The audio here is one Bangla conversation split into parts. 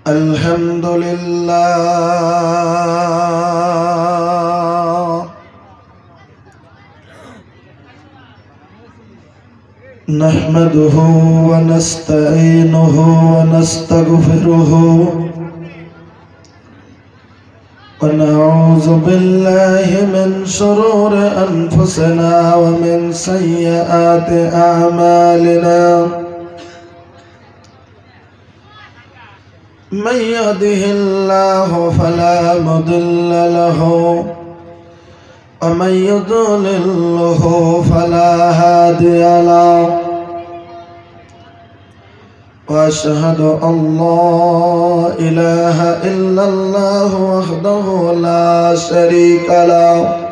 الحمد لله نحمده ونستعينه ونستغفره ونعوذ بالله من شرور أنفسنا ومن سيئات أعمالنا من يهده الله فلا مضل له ومن يضلله فلا هادي له وأشهد أن لا إله إلا الله وحده لا شريك له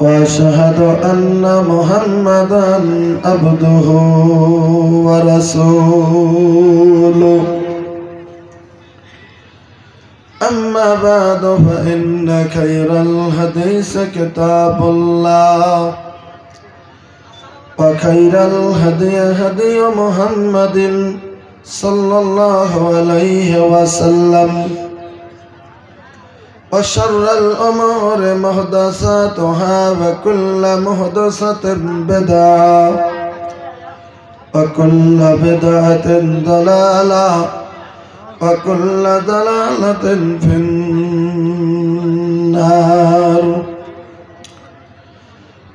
وأشهد أن محمدا عبده ورسوله أما بعد فإن خير الحديث كتاب الله وخير الهدي هدي محمد صلى الله عليه وسلم وشر الأمور محدثاتها وكل محدثة بدعة وكل بدعة ضلالة وكل ضلالة في النار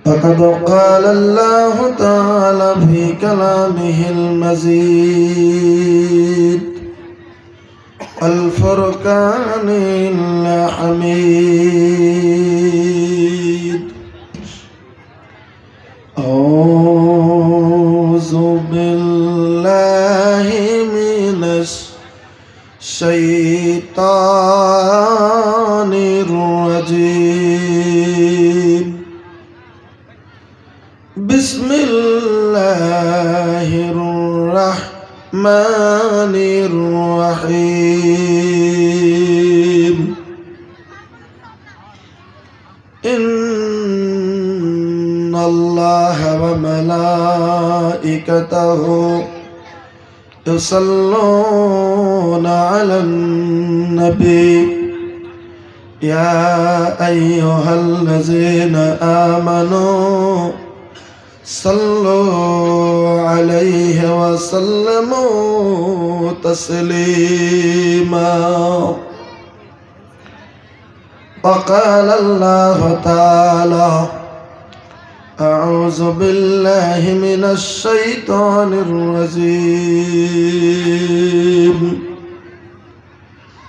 فقد قال الله تعالى في كلامه المجيد الفرقان الحميد أعوذ بالله من الشيطان الرجيم بسم الله الرحمن الرحيم إن الله وملائكته يصلون على النبي يا أيها الذين آمنوا صلوا عليه وسلموا تسليما وقال الله تعالى أعوذ بالله من الشيطان الرجيم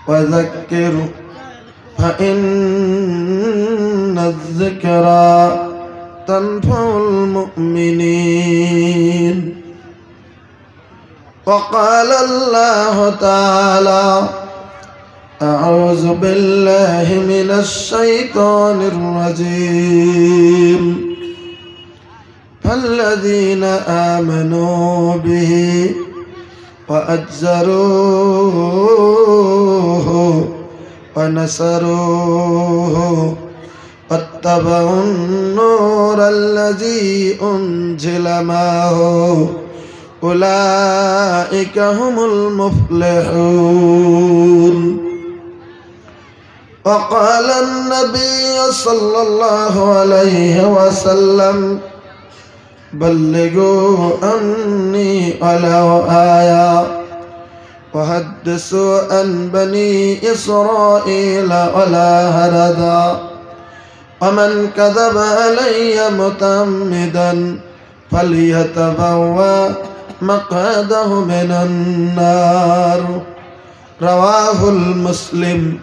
وذكر فإن الذكرى تنفع المؤمنين وقال الله تعالى أعوذ بالله من الشيطان الرجيم فالذين آمنوا به وأجزروه ونصروه واتبعوا النور الذي أنزل معه أولئك هم المفلحون وقال النبي صلى الله عليه وسلم بلغوا عني ولو آية وحدثوا عن بني إسرائيل ولا هردا ومن كذب علي متعمدا فليتبوأ مقعده من النار رواه المسلم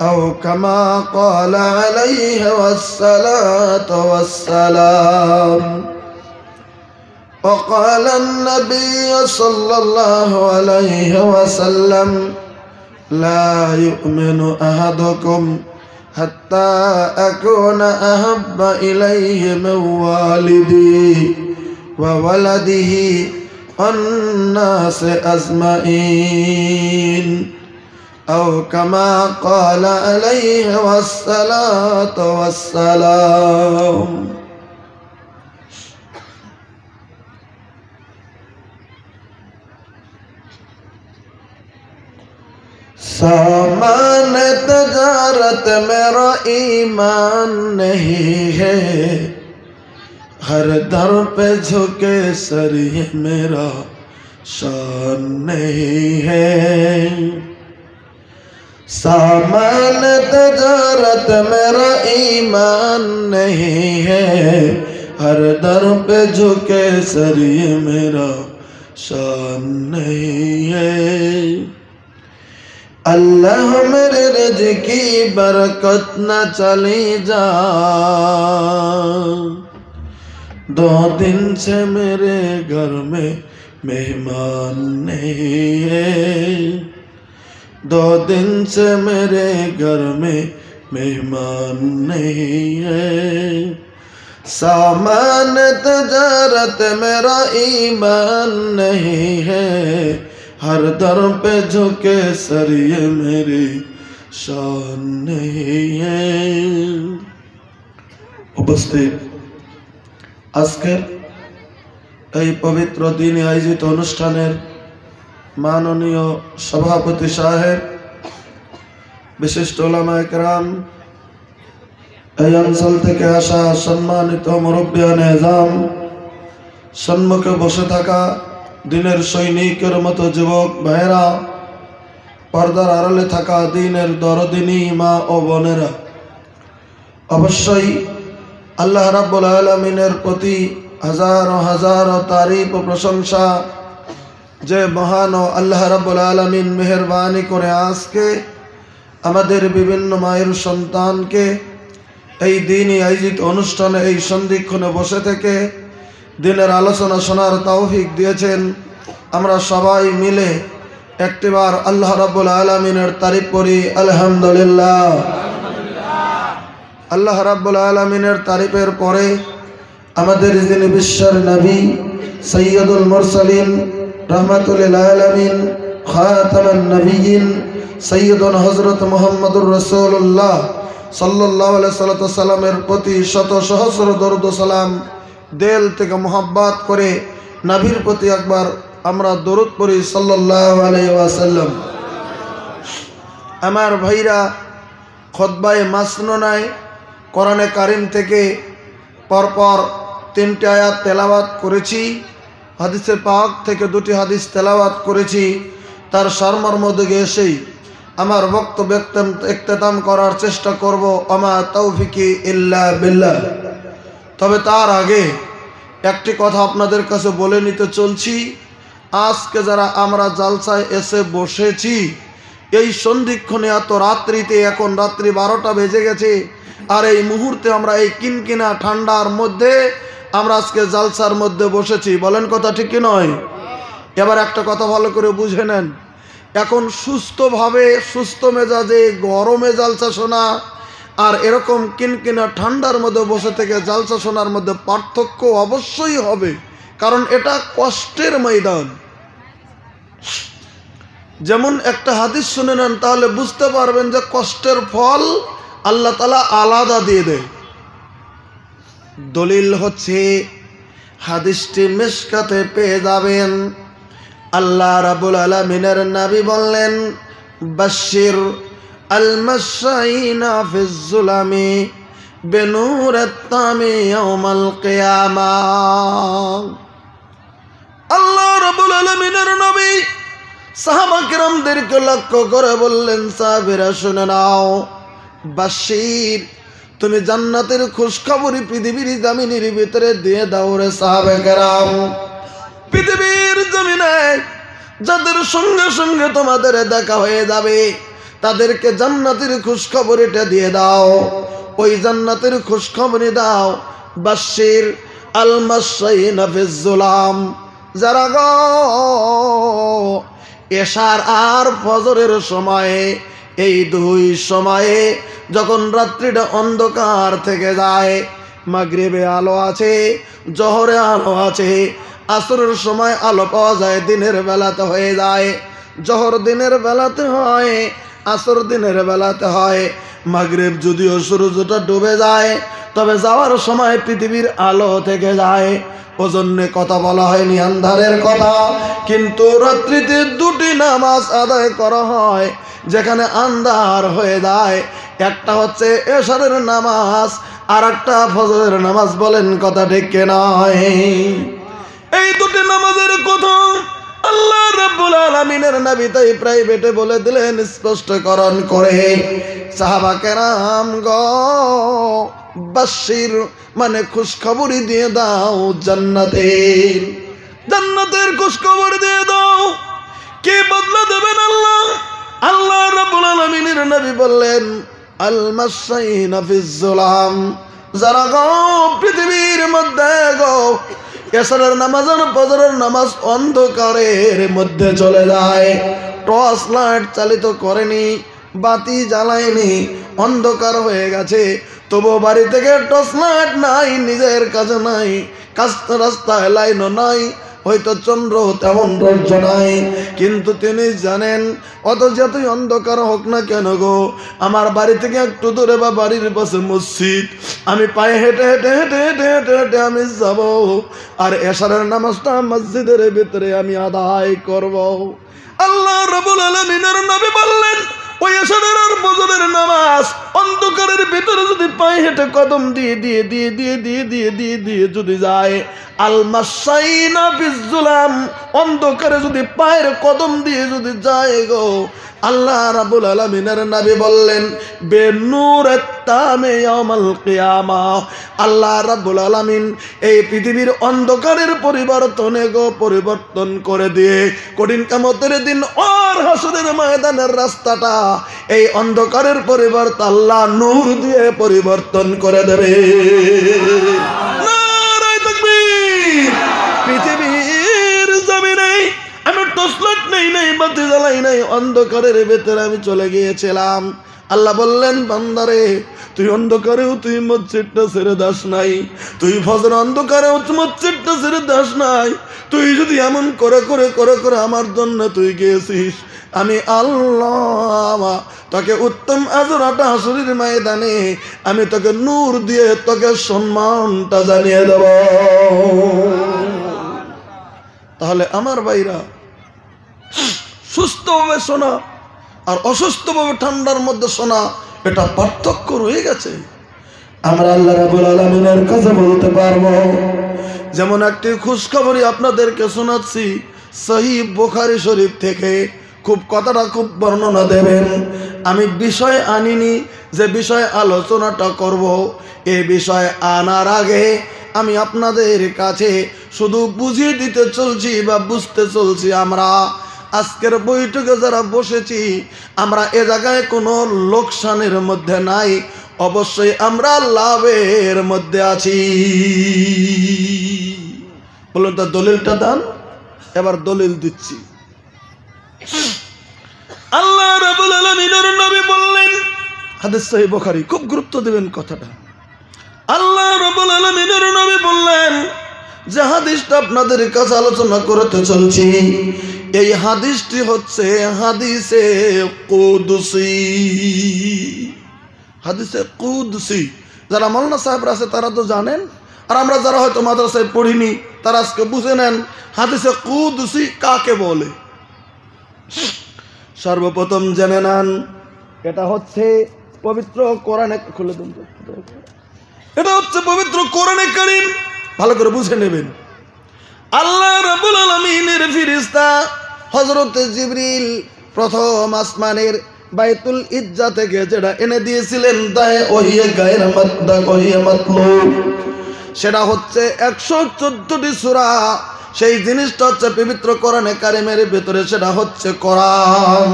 أو كما قال عليه الصلاة والسلام وقال النبي صلى الله عليه وسلم لا يؤمن أحدكم حتى أكون أحب إليه من والدي وولده والناس أجمعين أو كما قال عليه الصلاة والسلام सामान तजारत मेरा ईमान नहीं है, हर दर पे झुके सर ये मेरा शान नहीं है। सामान तजारत मेरा ईमान नहीं है, हर दर पे झुके सर ये मेरा शान नहीं है। अल्लाह मेरे रिज़्क़ की बरकत न चली जा, 2 दिन से मेरे घर में मेहमान नहीं है, 2 दिन से मेरे घर में मेहमान नहीं है। सामान तजारत मेरा ईमान नहीं है, हर दर पे झुके सर ये मेरी शान नहीं है। उपस्थित আজকের এই পবিত্র দিনে আয়োজিত অনুষ্ঠানের মাননীয় সভাপতি সাহেব, বিশিষ্ট উলামায়ে কেরাম, এই অঞ্চল থেকে আসা সম্মানিত মুরব্বিয়ানে এজাম, সম্মুখে বসে থাকা দিনের সৈনিকের মতো যুবক ভাইয়েরা, পর্দার আড়ালে থাকা দিনের দরদিনী মা ও বোনেরা, অবশ্যই আল্লাহ রাব্বুল আলামিনের প্রতি হাজার হাজার তারিফ ও প্রশংসা, যে মহান ও আল্লাহ রাব্বুল আলামিন মেহেরবানি করে আজকে আমাদের বিভিন্ন মায়ের সন্তানকে এই দিনই আয়োজিত অনুষ্ঠানে এই সন্ধিক্ষণে বসে থেকে দিনের আলোচনা শোনার তৌফিক দিয়েছেন। আমরা সবাই মিলে একটিবার আল্লাহ রাব্বুল আলামিনের তারিফ করি, আলহামদুলিল্লাহ। আল্লাহ রাব্বুল আলামিনের তারিফের পরে আমাদের যিনি বিশ্বের নবী, সৈয়দুল মুরসালিন, রহমাতুল লিল আলামিন, খাতামুন নবিয়্যিন, সৈয়দুনা হযরত মুহাম্মদুর রাসূলুল্লাহ সাল্লাল্লাহু আলাইহি সাল্লামের প্রতি শত সহস্র দরুদ ও সালাম দিল থেকে মোহাব্বত করে নবীর প্রতি একবার আমরা দরুদ পড়ি সাল্লাল্লাহু আলাইহি ওয়াসাল্লাম। আমার ভাইরা, খুতবায়ে মাসনুনায় কোরআনে কারীম থেকে পরপর 3টি আয়াত তেলাওয়াত করেছি, হাদিসে পাক থেকে 2টি হাদিস তেলাওয়াত করেছি। তার সারমর্ম দিকে এসেই আমার বক্তব্য ইখতিতাম করার চেষ্টা করব, আমা তৌফিকি ইল্লা বিল্লাহ। তবে তার আগে একটি কথা আপনাদের কাছে বলে নিতে চলছি। আজকে যারা আমরা জালসায় এসে বসেছি, এই সন্ধিক্ষণে এত রাত্রিতে, এখন রাত্রি 12টা বেজে গেছে, আর এই মুহূর্তে আমরা এই কিনকিনা ঠান্ডার মধ্যে আমরা আজকে জালসার মধ্যে বসেছি। বলেন কথা ঠিক কি নয়? এবার একটা কথা ভালো করে বুঝে নেন, এখন সুস্থভাবে সুস্থ মেজাজে গরমে জালসা শোনা আর এরকম কিনকিনা ঠান্ডার মধ্যে বসে থেকে জালসা শোনার মধ্যে পার্থক্য অবশ্যই হবে, কারণ এটা কষ্টের ময়দান। যেমন একটা হাদিস শুনে নেন, তাহলে বুঝতে পারবেন যে কষ্টের ফল আল্লাহ তাআলা আলাদা দিয়ে দেয়। দলিল হচ্ছে হাদিসটি মিশকাতে পেয়ে যাবেন। আল্লাহ রাব্বুল আলামিনের নবী বললেন, বাশশির আল মাশাইনা ফিজ যুলামি বিনূরিত তামি ইয়াউমাল কিয়ামাহ। আল্লাহ রাব্বুল আলামিনের নবী সাহাবা কিরামদেরকে লক্ষ্য করে বললেন, সাহাবীরা শুনে নাও, বাশশির, তুমি জান্নাতের খুশখবরি পৃথিবীর জমিনের ভিতরে দিয়ে দাও রে সাহাবা কেরাম। পৃথিবীর জমিনে যাদের সঙ্গে সঙ্গে তোমাদের দেখা হয়ে যাবে, তাদেরকে জান্নাতের খুশখবরিটা দিয়ে দাও। ওই জান্নাতের খুশখবরি দাও, বাশশির আল মাশাইনা ফিজ যুলাম, যারা গো এশার আর ফজরের সময়ে, এই 2 সময়ে যখন রাত্রিটা অন্ধকার থেকে যায়, মাগরিবে আলো আছে, জোহরে আলো আছে, আসরের সময় আলো পাওয়া যায়, দিনের বেলাতে হয়ে যায়, জোহর দিনের বেলাতে হয়, আসর দিনের বেলাতে হয়, মাগরিব যদিও সূর্যটা ডুবে যায়, তবে যাওয়ার সময় পৃথিবীর আলো থেকে যায়। ওজন্য কথা বলা হয়নি আন্ধারের কথা, কিন্তু রাত্রিতে 2টি নামাজ আদায় করা হয়, যেখানে আন্ধার হয়ে যায়। একটা হচ্ছে এশারের নামাজ, আর একটা ফজরের নামাজ। বলেন কথা ঠিক কিনা? এই দুটি নামাজের কথা আল্লাহ রাব্বুল আলামিনের নবী তাই প্রাইভেটে বলে দিলেন স্পষ্টকরণ করে, সাহাবা কেরাম গো, বাশির মানে খুশখবরি দিয়ে দাও জান্নাতের, জান্নাতের খুশখবর দিয়ে দাও। কি বদলা দেবেন আল্লাহ? আল্লাহ রাব্বুল আলামিনের নবী বললেন, আল মাশাইনা ফিজ যুলাম, যারা গো পৃথিবীর মধ্যে গো এশারের নামাজ আর ফজরের নামাজ অন্ধকারের মধ্যে চলে যায়, টর্চ লাইট চালিত করেনি, বাতি জ্বালায়নি, অন্ধকার হয়ে গেছে, তবু বাড়ি থেকে টর্চ লাইট নাই, নিজের কাছে নাই, রাস্তায় লাইনও নাই, হয়তো চন্দ্র তেমন রৌদ্র নাই, কিন্তু তিনি জানেন অত যতই অন্ধকার হোক না কেন গো, আমার বাড়ি থেকে একটু দূরে বা বাড়ির পাশে মসজিদ, আমি পায়ে হেঁটে হেঁটে হেঁটে হেঁটে হেঁটে হেঁটে আমি যাব, আর এশারের নামাজটা মসজিদের ভিতরে আমি আদায় করব। আল্লাহ রাব্বুল আলামিনের নবী বললেন, ওই এশারের আর ফজরের নামাজ অন্ধকারের ভিতরে যদি পায়ে হেঁটে কদম দিয়ে দিয়ে দিয়ে দিয়ে দিয়ে দিয়ে দিয়ে দিয়ে যদি যায়, আল মাশাইনা ফিজ যুলাম, অন্ধকারে যদি পায়ের কদম দিয়ে যদি যায় গো, আল্লাহ রাব্বুল আলামিনের নবী বললেন, বেনূরেত তামে ইয়াউমাল কিয়ামাহ, আল্লাহ রাব্বুল আলামিন এই পৃথিবীর অন্ধকারের পরিবর্তনে গো পরিবর্তন করে দিয়ে কঠিন কিয়ামতের দিন আর হাসরের ময়দানের রাস্তাটা এই অন্ধকারের পরিবর্তে আল্লাহ নূর দিয়ে পরিবর্তন করে দেবে। নারায়ে তাকবীর। পৃথিবীর জমিনে আমি টর্চলাইট নেই বাতি জ্বালাই নাই, অন্ধকারের ভেতরে আমি চলে গিয়েছিলাম। আল্লাহ বললেন, বান্দারে তুই অন্ধকারেও তুই মসজিদটা ছেড়ে দাস নাই, তুই ফজর অন্ধকারেও মসজিদটা ছেড়ে দাস নাই, তুই যদি এমন করে করে করে করে আমার জন্য তুই গিয়েছিস, আমি আল্লাহ তোকে উত্তম আজরাটা হাসরের ময়দানে আমি তোকে নূর দিয়ে তোকে সম্মানটা জানিয়ে দেব। তাহলে আমার ভাইরা, সুস্থভাবে শোনা আর অসুস্থভাবে ঠান্ডার মধ্যে শোনা, এটা পার্থক্য রয়ে গেছে। আমরা আল্লাহ রাব্বুল আলামিনের কাছে বলতে পারবো, যেমন একটি খুশখবরি আপনাদেরকে শোনাচ্ছি সহিহ বুখারী শরীফ থেকে, খুব কথাটা খুব বর্ণনা দেবেন। আমি বিষয় আনিনি, যে বিষয় আলোচনাটা করব এই বিষয় আনার আগে আমি আপনাদের কাছে শুধু বুঝিয়ে দিতে চলছি বা বুঝতে চলছি, আমরা আজকের বৈঠকে যারা বসেছি আমরা এ জায়গায় কোনো লোকসানের মধ্যে নাই, অবশ্যই আমরা লাভের মধ্যে আছি। বলুন তো দলিলটা দান। এবার দলিল দিচ্ছি। আল্লাহ রাব্বুল আলামিনের নবী বললেন, হাদিস সহিহ বুখারী, খুব গুরুত্ব দিবেন কথাটা। আল্লাহ রাব্বুল আলামিনের নবী বললেন, যে হাদিসটা আপনাদের কাছে আলোচনা করতে চলছি এই হাদিসটি হচ্ছে হাদিসে কুদসি। হাদিসে কুদসি যারা মাওলানা সাহেবরা আছে তারা তো জানেন, আর আমরা যারা হয়তো মাদ্রাসায় পড়িনি তারা আজকে বুঝে নেন হাদিসে কুদসি কাকে বলে। সর্বপ্রথম জেনে নেন, এটা হচ্ছে পবিত্র কোরআনে, খুলে দেন, এটা হচ্ছে পবিত্র কোরআনে কারীম, ভালো করে বুঝে নেবেন। আল্লাহ রাব্বুল আলামিনের ফেরেশতা হযরত জিবরিল প্রথম আসমানের বাইতুল ইজ্জা থেকে যেটা এনে দিয়েছিলেন দায়ে ওহিয়ে গায়র মাদদা ওহিয়ে মাতলুব, সেটা হচ্ছে 114টি সূরা। সেই জিনিসটা হচ্ছে পবিত্র কোরআনে কারীমের ভিতরে, সেটা হচ্ছে কোরআন।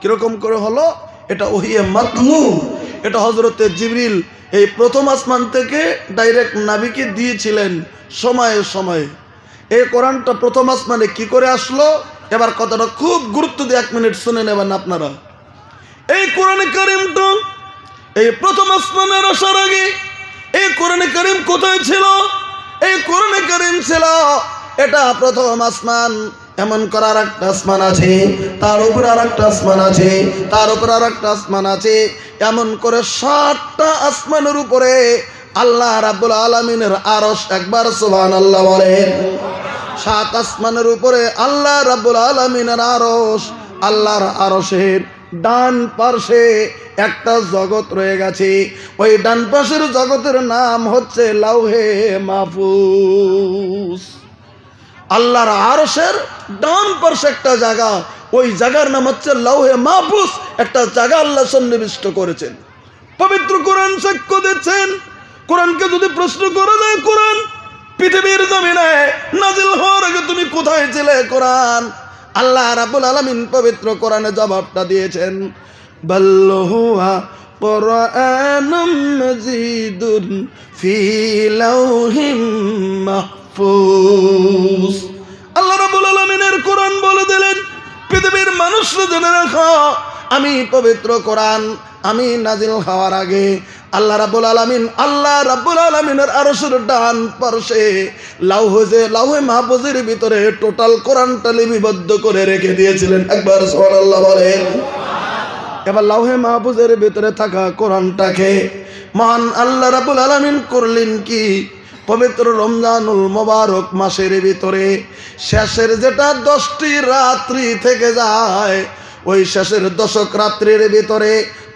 কিরকম করে হলো? এটা ওহিয়ে মাতলুব, এটা হযরতে জিবরিল এই প্রথম আসমান থেকে ডাইরেক্ট নবীকে দিয়েছিলেন সময়ে সময়ে। এই কোরআনটা প্রথম আসমানে কি করে আসলো, এবার কথাটা খুব গুরুত্ব দিয়ে 1 মিনিট শুনে নেবেন আপনারা। এই কোরআনে কারীমটা এই প্রথম আসমানের আসার আগে এই কোরআনে কারীম কোথায় ছিল? এই কোরআনে কারীম ছিল এটা প্রথম আসমান, এমন করার একটা আসমান আছে, তার উপর আর একটা আসমান আছে, তার উপর আর একটা আসমান আছে, এমন করে 7টা আসমানের উপরে আল্লাহ রাব্বুল আলামিনের আরশ, একবার সুবহানাল্লাহ বলেন। 7 আসমানের উপরে আল্লাহ রাব্বুল আলামিনের আরশ, আল্লাহর আরশের ডান পাশে একটা জগৎ রয়ে গেছে। ওই ডান পাশের জগতের নাম হচ্ছে লাউহে মাহফুজ। আল্লাহর আরশের ডান পাশে একটা জায়গা, ওই জায়গার নাম হচ্ছে লাউহে মাহফুজ। একটা জায়গা আল্লাহ সন্নিবিষ্ট করেছেন। পবিত্র কোরআন সাক্ষ্য দিচ্ছেন। কোরআনকে যদি প্রশ্ন করা যায়, কোরআন পৃথিবীর জমিনে নাজিল হওয়ার আগে তুমি কোথায় ছিলে? কোরআন আল্লাহ রাব্বুল আলামিন পবিত্র কোরআনে জবাবটা দিয়েছেন, বাল হুয়া কুরআনুম মাজিদুন ফি লাউহিম মাহফুজ। আল্লাহ রাব্বুল আলামিনের কোরআন বলে দিলেন, পৃথিবীর মানুষরা জেনে রাখো, আমি পবিত্র কোরআন আমি নাজিল হওয়ার আগে আল্লাহ রাব্বুল আলামিনের আরশের ডান পাশে লাউহে মাহফুজের ভিতরে টোটাল কোরআনটা লিপিবদ্ধ করে রেখে দিয়েছিলেন। একবার সুবহানাল্লাহ বলেন। এবার লাউহে মাহফুজের ভিতরে থাকা কোরআনটাকে মহান আল্লাহ রাব্বুল আলামিন করলেন কি, পবিত্র রমজানুল মোবারক মাসের ভিতরে শেষের যেটা 10টি রাত্রি থেকে যায়, ওই শেষের 10 রাত্রির ভিতরে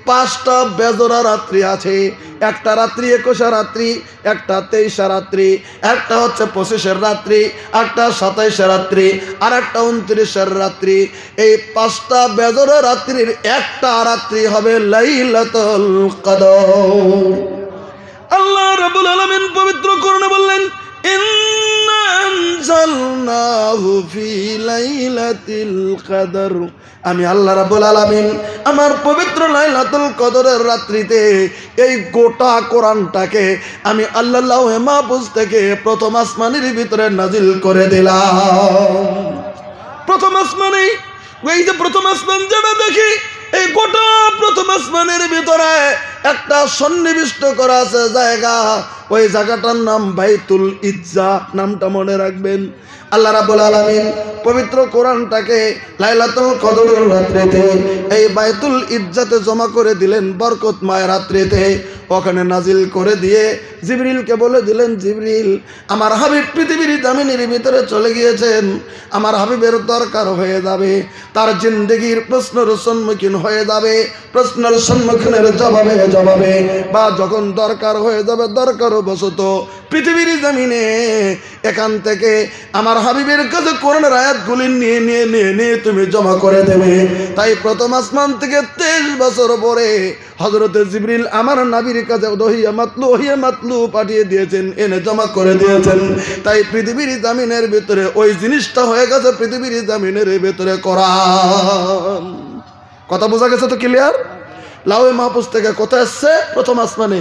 5টা বেজোড়া রাত্রি আছে। একটা রাত্রি 21 রাত্রি, একটা 23 রাত্রি, একটা হচ্ছে 25 রাত্রি, একটা 27 রাত্রি, আর একটা 29 রাত্রি। এই 5টা বেজোড়া রাত্রির একটা রাত্রি হবে লাইলাতুল কদর। আল্লাহ রাব্বুল আলামিন পবিত্র কোরআনে বললেন, ইন্না আনজালনাহু ফি লাইলাতিল কদর। আমি আল্লাহ রাব্বুল আলামিন আমার পবিত্র লাইলাতুল কদরের রাত্রিতে এই গোটা কোরআনটাকে আমি আল্লাহ লাউহে মাহফুজ থেকে প্রথম আসমানের ভিতরে নাজিল করে দিলাম। প্রথম আসমানে, এই যে প্রথম আসমান যেটা দেখি, এই গোটা প্রথম আসমানের ভিতরে একটা সন্নিবিষ্ট করা আছে জায়গা। ওই জায়গাটার নাম বাইতুল ইজ্জা। নামটা মনে রাখবেন। আল্লাহ রাব্বুল আলামিন পবিত্র কোরআনটাকে লাইলাতুল কদরের রাত্রিতে এই বাইতুল ইজ্জাতে জমা করে দিলেন, বরকতময় রাত্রিতে ওখানে নাজিল করে দিয়ে জিবরিলকে বলে দিলেন, জিবরিল আমার হাবিব পৃথিবীর জামিনের ভিতরে চলে গিয়েছেন, আমার হাবিবের দরকার হয়ে যাবে, তার জিন্দেগির প্রশ্নের সম্মুখীন হয়ে যাবে, প্রশ্নের সম্মুখীনের জবাবে বা যখন দরকার হয়ে যাবে, দরকার বশত পৃথিবীর জামিনে এখান থেকে আমার হাবিবের কাছে কোরআনের আয়াতগুলি নিয়ে তুমি জমা করে দেবে। তাই প্রথম আসমান থেকে 23 বছর পরে হযরতে জিবরিল আমার নবীর কাছে ওহিয়া মাতলু পাঠিয়ে দিয়েছেন, এনে জমা করে দিয়েছেন। তাই পৃথিবীর জামিনের ভিতরে ওই জিনিসটা হয়ে গেছে পৃথিবীর জামিনের ভিতরে কোরআন। কথা বোঝা গেছে তো ক্লিয়ার? লাউহে মাহফুজ থেকে কোথায় আসছে? প্রথম আসমানে।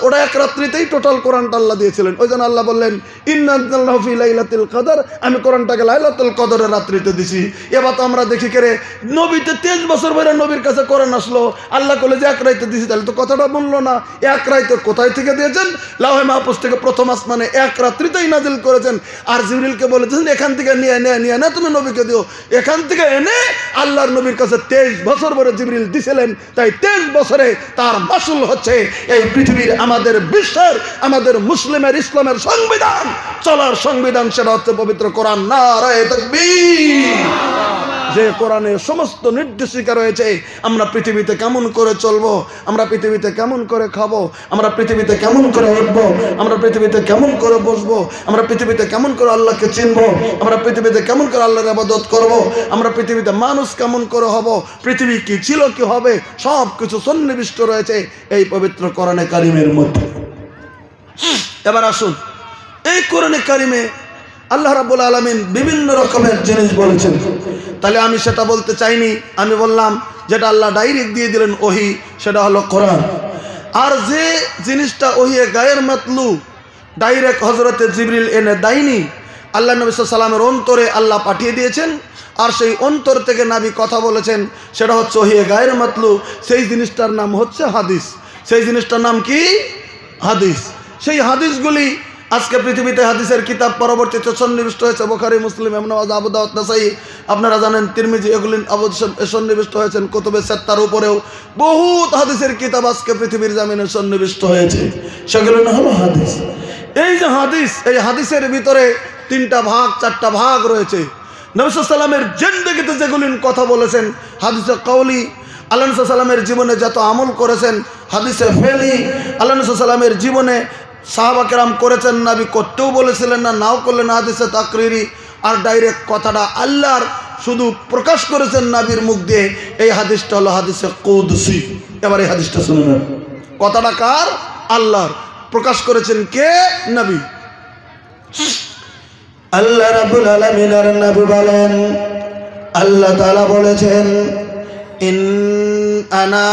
ওটা এক রাত্রিতেই টোটাল কোরআনটা আল্লাহ দিয়েছিলেন। ওই জন্য আল্লাহ বললেন, ইন্না আনজালনাহু ফি লাইলাতুল কদর, আমি কোরআনটাকে লাইলাতুল কদরের রাত্রিতে দিছি। এবার তো আমরা দেখি করে নবীতে 23 বছর পরে নবীর কাছে কোরআন আসলো, আল্লাহ বলে যে এক রাইতে দিছি, তাহলে তো কথাটা বললো না। এক রাইতে কোথায় থেকে দিয়েছেন? লাউহে মাহফুজ থেকে প্রথম আসমানে এক রাত্রিতেই নাজিল করেছেন। আর জিবরিলকে বলেছেন এখান থেকে নিয়ে না তুমি নবীকে দিও। এখান থেকে এনে আল্লাহর নবীর কাছে 23 বছর পরে জিবরিল দিছিলেন। তাই 23 বছরে তার মাসুল হচ্ছে এই পৃথিবীর, আমাদের বিশ্বের, আমাদের মুসলিমের ইসলামের সংবিধান, চলার সংবিধান, সেটা হচ্ছে পবিত্র কোরআন। নারায়ে তাকবীর। যে কোরআনে সমস্ত নির্দেশিকা রয়েছে আমরা পৃথিবীতে কেমন করে চলবো, আমরা পৃথিবীতে কেমন করে খাবো, আমরা পৃথিবীতে কেমন করে উঠবো, আমরা পৃথিবীতে কেমন করে বসবো, আমরা পৃথিবীতে কেমন করে আল্লাহকে চিনবো, আমরা পৃথিবীতে কেমন করে আল্লাহর ইবাদত করবো, আমরা পৃথিবীতে মানুষ কেমন করে হব, পৃথিবী কি ছিল কি হবে, সব কিছু সন্নিবিষ্ট রয়েছে এই পবিত্র কোরআনে কারিমের মধ্যে। এবার আসুন, এই কোরআনে কারিমে আল্লাহ রাব্বুল আলামিন বিভিন্ন রকমের জিনিস বলেছেন। তাহলে আমি সেটা বলতে চাইনি, আমি বললাম যেটা আল্লাহ ডাইরেক্ট দিয়ে দিলেন ওহি, সেটা হলো কোরআন। আর যে জিনিসটা ওহিয়ে গায়ের মাতলু ডাইরেক্ট হযরতে জিবরিল এনে দেয়নি, আল্লাহ নবী সাল্লাল্লাহু আলাইহি ওয়াসাল্লামের অন্তরে আল্লাহ পাঠিয়ে দিয়েছেন। আর সেই অন্তর থেকে নবী কথা বলেছেন, সেটা হচ্ছে ওহিয়ে গায়ের মাতলু। সেই জিনিসটার নাম হচ্ছে হাদিস। সেই জিনিসটার নাম কি? হাদিস। সেই হাদিসগুলি আজকে পৃথিবীতে হাদিসের কিতাব পরবর্তীতে সন্নিবিষ্ট হয়েছে। বুখারী, মুসলিম, ইবনে মাজাহ, আবু দাউদ, নাসাঈ, আপনারা জানেন তিরমিজি, এগুলি সন্নিবিষ্ট হয়েছেন। কুতুবে সিত্তার উপরেও বহুত হাদিসের কিতাব আজকে পৃথিবীর জামিনে সন্নিবিষ্ট হয়েছে। সেগুলো না হলো হাদিস। এই যে হাদিস, এই হাদিসের ভিতরে 3টা ভাগ 4টা ভাগ রয়েছে। নবী সাল্লাল্লাহু আলাইহি ওয়াসাল্লামের জিন্দেগিতে যেগুলি কথা বলেছেন, হাদিসে কওলি, আল্লাহ নবী সাল্লামের জীবনে যত আমল করেছেন হাদিসে ফেলি আল্লাহ নবী সাল্লামের জীবনে সাহাবা কেরাম করেছেন, নবী করতেও বলেছিলেন না, নাও করলেন হাদিসে তাকরিরি। আর ডাইরেক্ট কথাটা আল্লাহর শুধু প্রকাশ করেছেন নবীর মুখ দিয়ে। এই হাদিসটা হলো হাদিসে কুদসি। এবার এই হাদিসটা শুনুন, কথাটা কার? আল্লাহর। প্রকাশ করেছেন কে? নবী। আল্লাহ রাব্বুল আলামিনের নবী বলেন, আল্লাহ তাআলা বলেছেন, ইন আনা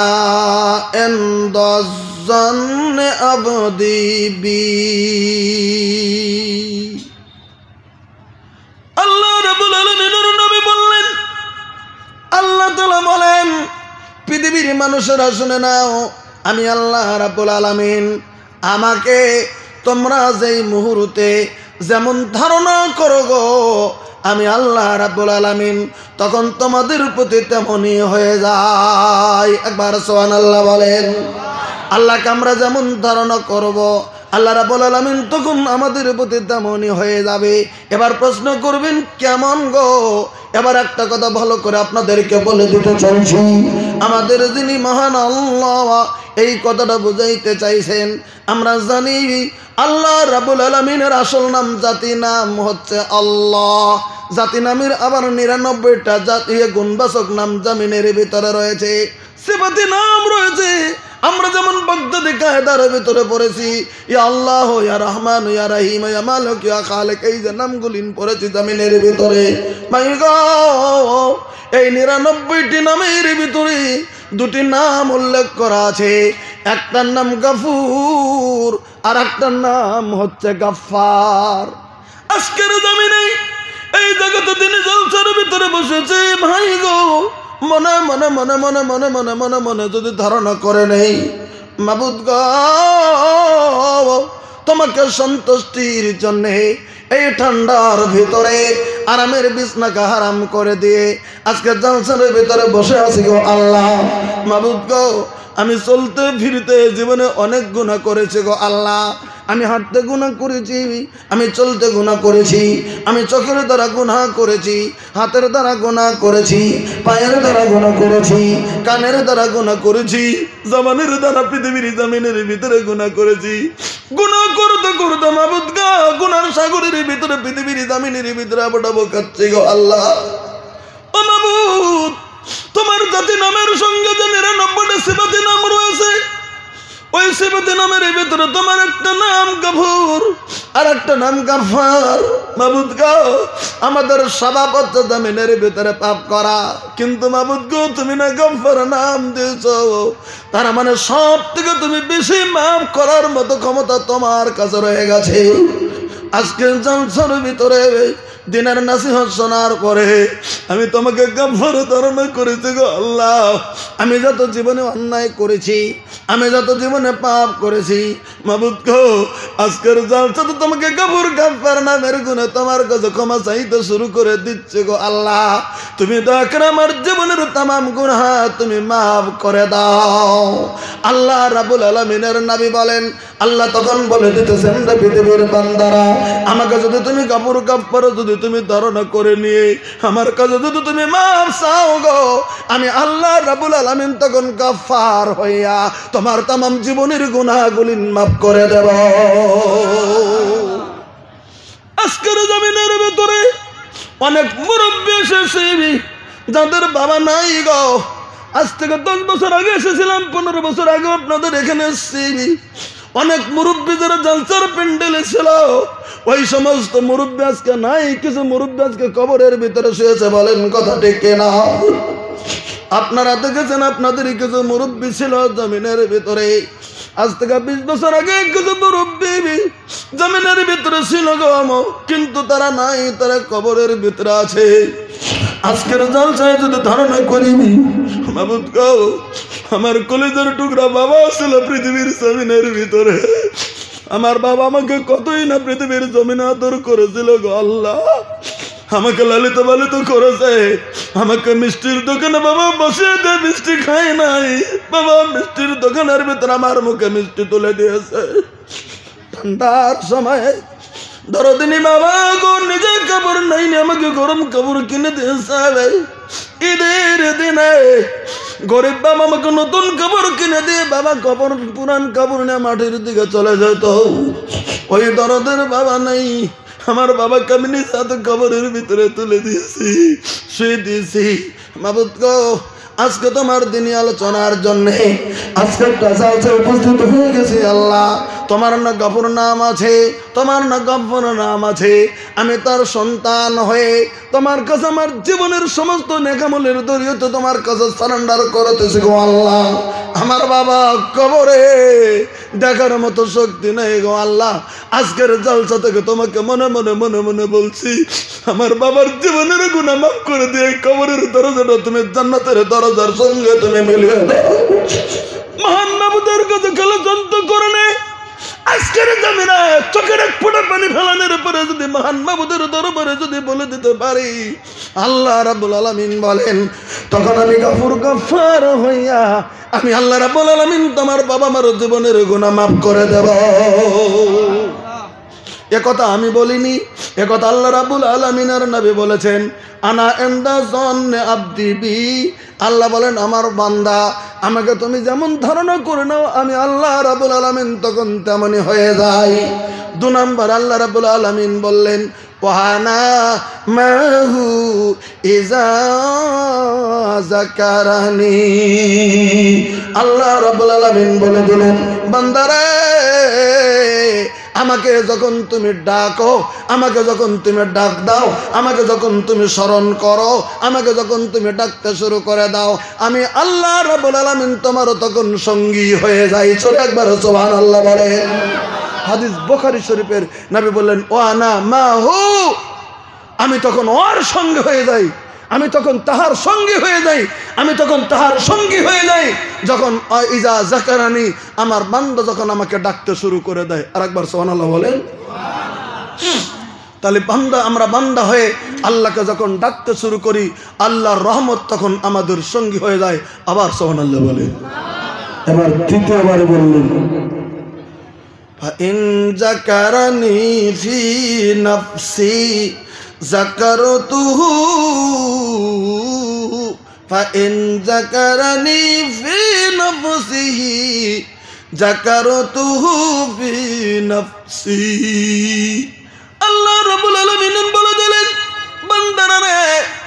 ইনদাজ্জান্নি আবদি বি। আল্লাহ রাব্বুল আলামিনের নবী বললেন, আল্লাহ তাআলা বলেন, পৃথিবীর মানুষেরা শুনে নাও, আমি আল্লাহ রাব্বুল আলামিন আমাকে তোমরা যেই মুহূর্তে যেমন ধারণা করো গো, আমি আল্লাহ রাব্বুল আলামিন তখন তোমাদের প্রতি তেমনই হয়ে যায়। একবার সুবহানাল্লাহ বলেন। আল্লাহকে আমরা যেমন ধারণা করব, আল্লাহ রাব্বুল আলামিন তখন আমাদের প্রতি তেমনই হয়ে যাবে। এবার প্রশ্ন করবেন কেমন গো? এবার একটা কথা ভালো করে আপনাদেরকে বলে দিতে চাইছি, আমাদের যিনি মহান আল্লাহ এই কথাটা বুঝাইতে চাইছেন। আমরা জানি আল্লাহ রাব্বুল আলামিনের আসল নাম, জাতি নাম হচ্ছে আল্লাহ। জাতি নামের আবার ৯৯টা জাতীয় গুণবাচক নাম জামিনের ভিতরে রয়েছে, সিফাতি নাম রয়েছে। আমরা যেমন বাগদাদি কায়দার ভিতরে পড়েছি, ইয়া আল্লাহ, ইয়া রহমান, ইয়া রহিম, ইয়া মালিক, ইয়া খালিক, এই যে নামগুলি পড়েছি জামিনের ভিতরে। মাই গো, এই ৯৯টি নামের ভিতরে দুটি নাম উল্লেখ করা আছে। একটার নাম গাফুর আর একটার নাম হচ্ছে গাফফার। আজকের জমিনে এই জগতে তিনি জলসার ভিতরে বসেছে। ভাই গো, মনে মনে মনে মনে মনে মনে মনে মনে যদি ধারণা করে নেই, মাবুদ গো, তোমাকে সন্তুষ্টির জন্য এই ঠান্ডার ভিতরে আরামের বিছনাকে হারাম করে দিয়ে আজকে জলসার ভিতরে বসে আছি গো আল্লাহ। মাবুদ গো, আমি চলতে ফিরতে জীবনে অনেক গুনাহ করেছি গো আল্লাহ। আমি হাঁটতে গুনাহ করেছি, আমি চলতে গুনাহ করেছি, আমি চোখের দ্বারা গুনাহ করেছি, হাতের দ্বারা গুনাহ করেছি, পায়ের দ্বারা গুনাহ করেছি, কানের দ্বারা গুনাহ করেছি, জবানের দ্বারা পৃথিবীর জমিনের ভিতরে গুনাহ করেছি। গুনাহ করতে করতে মাবুদ গো, গুনার সাগরের ভিতরে পৃথিবীর জমিনের ভিতরে আবডাবো কাচ্ছি গো আল্লাহ। ও মাবুদ, তোমার জাতি নামের সঙ্গে যে ৯৯টা সিফাতি নাম রয়েছে, ওই সিফাতি নামের ভিতরে তোমার একটা নাম গাফুর আর একটা নাম গাফফার। মাবুদ গো, আমাদের স্বভাবত জামিনের ভিতরে পাপ করা, কিন্তু মাবুদ গো তুমি না গাফফার নাম দিয়েছো, তার মানে সব থেকে তুমি বেশি মাফ করার মতো ক্ষমতা তোমার কাছে রয়ে গেছে। আজকে জলসার ভিতরে দিনের নাসিহত শোনার পরে আমি তোমাকে গাফফার ধারণা করেছি গো আল্লাহ। আমি যত জীবনে অন্যায় করেছি, আমি যত জীবনে পাপ করেছি, মাবুদ গো, আজকের জলসাতে তোমাকে গাফুর গাফফার নামের গুণে তোমার কাছে ক্ষমা চাইতে শুরু করে দিচ্ছে গো আল্লাহ। তুমি দয়া করে আমার জীবনের তামাম গুনাহ তুমি মাফ করে দাও। আল্লাহ রাব্বুল আলামিনের নবী বলেন, আল্লাহ তখন বলে দিতেছেন, রে পৃথিবীর বান্দারা, আমাকে যদি তুমি গাফুর গাফফার যদি তুমি ধারণা করে নিয়ে আমার কাছে যদি তুমি মাফ চাও গো, আমি আল্লাহ রাব্বুল আলামিন তখন গাফফার হইয়া তোমার তামাম জীবনের গুনাহগুলি মাফ করে দেব। আজকের জমিনের ভিতরে অনেক মুরব্বী এসেছে যাদের বাবা নাই গো। আজ থেকে 10 বছর আগে এসেছিলাম, 15 বছর আগে আপনাদের এখানে এসেছি। অনেক মুরব্বী যারা জলসার প্যান্ডেলে ছিল, ওই সমস্ত মুরব্বী আজকে নাই। কিছু মুরব্বী আজকে কবরের ভিতরে শুয়েছে, বলেন কথা ঠিক কিনা? আপনারা দেখেছেন, আপনাদের কিছু মুরব্বী ছিল জমিনের ভিতরে। আজ থেকে 20 বছর আগে কিছু মুরব্বী জমিনের ভিতরে ছিল গো, কিন্তু তারা নাই, তারা কবরের ভিতরে আছে। আজকের জলসায় যদি ধারণা করিনি, মাবুদ গো, আমার কলেজের টুকরা বাবা ছিল পৃথিবীর জমিনের ভিতরে। আমার বাবা আমাকে কতই না পৃথিবীর জমিনে আদর করেছিল গো আল্লাহ। আমাকে লালিত পালিত করেছে, আমাকে মিষ্টির দোকানে বাবা বসে দিয়ে মিষ্টি খাই নাই, বাবা মিষ্টির দোকানের ভিতরে আমার মুখে মিষ্টি তুলে দিয়েছে। ঠান্ডার সময় দরদিনী বাবা গো নিজে কাপড় নাই, আমাকে গরম কাপড় কিনে দিয়েছে। ঈদের দিনে গরিব বাবা আমাকে নতুন কাপড় কিনে দিয়ে বাবা কাপড় পুরান কাপড় নিয়ে মাটির দিকে চলে যেত। ওই দরদের বাবা নাই, আমার বাবাকে আমি নিজ হাতে কবরের ভিতরে তুলে দিয়েছি, শুয়ে দিয়েছি। মাবুদ গো, আজকে তোমার দিনই আলোচনার জন্য আজকে একটা জালসা উপস্থিত হয়ে গেছি। আল্লাহ, তোমার না গফুর নাম আছে, তোমার না গফুর নাম আছে। আমি তার সন্তান হয়ে তোমার কাছে আমার জীবনের সমস্ত নেকামলের দরিয়তে তোমার কাছে সারেন্ডার করতেছি গো আল্লাহ। আমার বাবা কবরে দেখার মতো শক্তি নেই গো আল্লাহ। আজকের জালসা থেকে তোমাকে মনে মনে মনে মনে বলছি, আমার বাবার জীবনের গুনাহ মাফ করে দিয়ে কবরের দরজাটা তুমি জান্নাতের দরজার সঙ্গে তুমি মিলিয়ে দাও। মহান মাবুদের কাছে খেলে যন্ত্র করে নে। আজকের জামিনা চোখের এক ফোঁটা পানি ফেলানোর পরে যদি মহান মাবুদের দরবারে যদি বলে দিতে পারি, আল্লাহ রাব্বুল আলামিন বলেন, তখন আমি গফুর গফফার হইয়া আমি আল্লাহ রাব্বুল আলামিন তোমার বাবা মার জীবনের গুনাহ মাফ করে দেব। একথা আমি বলিনি, একথা আল্লাহ রাব্বুল আলামিনের নবী বলেছেন। আনা ইনদা যন্নি আবদি বি, আল্লাহ বলেন আমার বান্দা আমাকে তুমি যেমন ধারণা করে নাও আমি আল্লাহ রাব্বুল আলামিন তখন তেমনই হয়ে যাই। 2 নম্বর আল্লাহ রাব্বুল আলামিন বললেন, ওয়ানা মাহু ইজা যাকারানি। আল্লাহ রাব্বুল আলামিন বলে দিলেন, বান্দারে আমাকে যখন তুমি ডাকো, আমাকে যখন তুমি ডাক দাও, আমাকে যখন তুমি স্মরণ করো, আমাকে যখন তুমি ডাকতে শুরু করে দাও, আমি আল্লাহ রাব্বুল আলামিন তোমারও তখন সঙ্গী হয়ে যাই। চলে একবার সুবহানাল্লাহ বলে। হাদিস বুখারী শরীফের নবী বললেন, ওয়ানা মাহু, আমি তখন ওর সঙ্গে হয়ে যাই, আমি তখন তাহার সঙ্গী হয়ে যাই, আমি তখন তাহার সঙ্গী হয়ে যাই যখন ইজা যাকারানি, আমার বান্দা যখন আমাকে ডাকতে শুরু করে দেয়। আরেকবার সুবহানাল্লাহ বলেন। তাহলে বান্দা, আমরা বান্দা হয়ে আল্লাহকে যখন ডাকতে শুরু করি, আল্লাহর রহমত তখন আমাদের সঙ্গী হয়ে যায়। আবার সুবহানাল্লাহ বলেন। এবার তৃতীয়বারে বললেন, ফাইন যাকারানি ফি নাফসি যাকারতুহু, ফাইন যাকারানি ফি নাফসিহি যাকারতুহু ফি নাফসি। আল্লাহ রাব্বুল আলামিন বলে দিলেন, বান্দারা রে,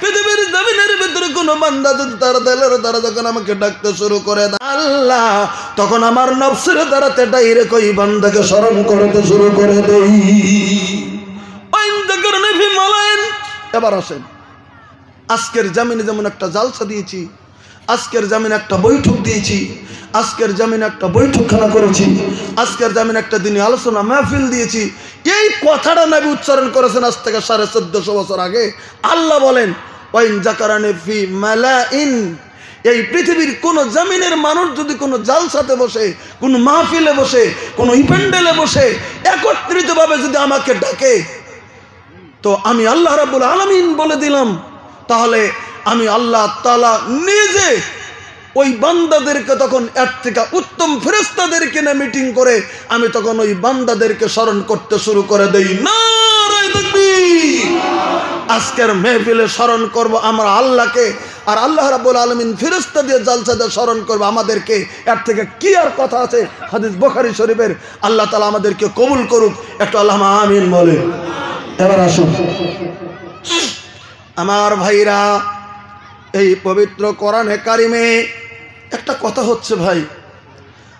পৃথিবীর জমিনের ভিতরে কোন বান্দা যদি তার দিলের দ্বারা যখন আমাকে ডাকতে শুরু করে দেয়, আল্লাহ তখন আমার নফসের দ্বারাতে ডাইরেক্ট ওই বান্দাকে স্মরণ করতে শুরু করে দেই। এবার আসেন, আজকের জামিনে যেমন একটা জালসা দিয়েছি, আজকের জামিনে একটা বৈঠক দিয়েছি, আজকের জামিনে একটা বৈঠকখানা করেছি, আজকের জামিনে একটা দিনে আলোচনা মাহফিল দিয়েছি। এই কথাটা নবী উচ্চারণ করেছেন আজ থেকে 1450 বছর আগে। আল্লাহ বলেন, ওয়াইন যাকারানি ফি মালাইন, এই পৃথিবীর কোন জামিনের মানুষ যদি কোনো জালসাতে বসে, কোন মাহফিলে বসে, কোন ইভেন্টে বসে একত্রিতভাবে যদি আমাকে ডাকে, তো আমি আল্লাহ রাব্বুল আলামিন বলে দিলাম, তাহলে আমি আল্লাহ তাআলা নিজে ওই বান্দাদেরকে তখন এর থেকে উত্তম ফেরেশতাদেরকে নিয়ে মিটিং করে আমি তখন ওই বান্দাদেরকে স্মরণ করতে শুরু করে দেই। নারায়ে তাকবীর। আজকের মেহফিলে স্মরণ করব আমরা আল্লাহকে, আর আল্লাহ রাব্বুল আলামিন ফেরেশতা দিয়ে জালসা দিয়ে স্মরণ করবে আমাদেরকে। এর থেকে কি আর কথা আছে? হাদিস বুখারী শরীফের। আল্লাহ তাআলা আমাদেরকে কবুল করুক। একটু আল্লাহুম্মা আমিন বলে। এবার আসুন আমার ভাইরা, এই পবিত্র কোরআনে কারিমে একটা কথা হচ্ছে ভাই,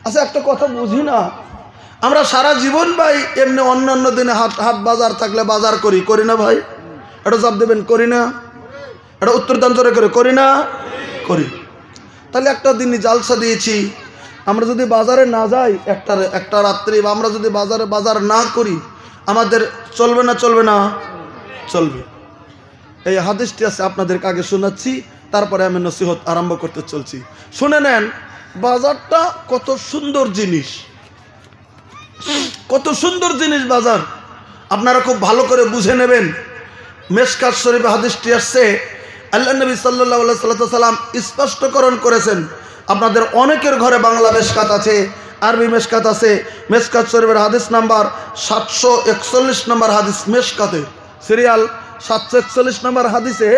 আচ্ছা একটা কথা বুঝি না, আমরা সারা জীবন ভাই এমনি অন্যান্য দিনে হাট বাজার থাকলে বাজার করি, করি না ভাই? এটা জবাব দেবেন, করি না? এটা উত্তর দান করে করি না? করি। তাহলে একটা দিনই জালসা দিয়েছি, আমরা যদি বাজারে না যাই একটা রাত্রি, বা আমরা যদি বাজার না করি, আমাদের চলবে না? চলবে না? চলবে। এই হাদিসটি আছে, আপনাদেরকে আগে শোনাচ্ছি, তারপরে আমি নসিহত আরম্ভ করতে চলছি। শুনে নেন, বাজারটা কত সুন্দর জিনিস, কত সুন্দর জিনিস বাজার। আপনারা খুব ভালো করে বুঝে নেবেন। মেশকাত শরীফে হাদিসটি আসছে, আল্লাহ নবী সাল্লাল্লাহু আলাইহি সাল্লাম স্পষ্টকরণ করেছেন। আপনাদের অনেকের ঘরে বাংলা মেশকাত আছে, আরবি মেশকাত আছে। মেশকাত শরীফের হাদিস নাম্বার 741 নম্বর হাদিস, মেশকাতে সিরিয়াল 741 নম্বর হাদিসে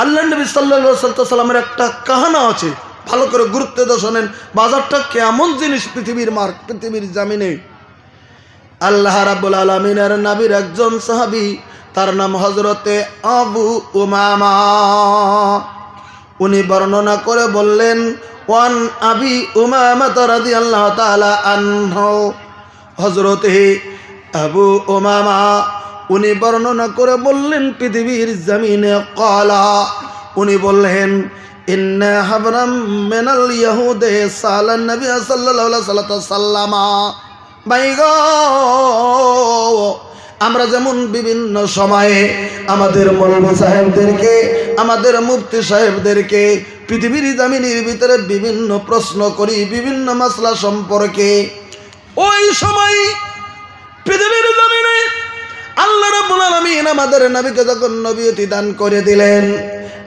আল্লাহ নবী সাল্লাল্লাহু আলাইহি সাল্লামের একটা কাহানা আছে, ভালো করে গুরুত্ব দিয়ে শোনেন, বাজারটা কেমন জিনিস পৃথিবীর পৃথিবীর জামিনে। আল্লাহ রাব্বুল আলামিনের নবীর একজন সাহাবী, তার নাম হযরতে আবু উমামা। উনি বর্ণনা করে বললেন, ওয়ান আবি উমামা রাদিয়াল্লাহু তাআলা আনহু, হযরতে আবু উমামা উনি বর্ণনা করে বললেন পৃথিবীর জমিনে ক্বালা, উনি বললেন, ইন্না হাবরাম মিনাল ইয়াহুদে সালান নবী সাল্লাল্লাহু আলাইহি ওয়াসাল্লাম। বাইগো, আমরা যেমন বিভিন্ন সময়ে আমাদের মৌলভী সাহেবদেরকে, আমাদের মুফতি সাহেবদেরকে পৃথিবীর জমিনের ভিতরে বিভিন্ন প্রশ্ন করি বিভিন্ন মাসলা সম্পর্কে, ওই সময় পৃথিবীর জমিনে আল্লাহ রাব্বুল আলামিন আমাদের নবীকে যখন নবুয়তি দান করে দিলেন,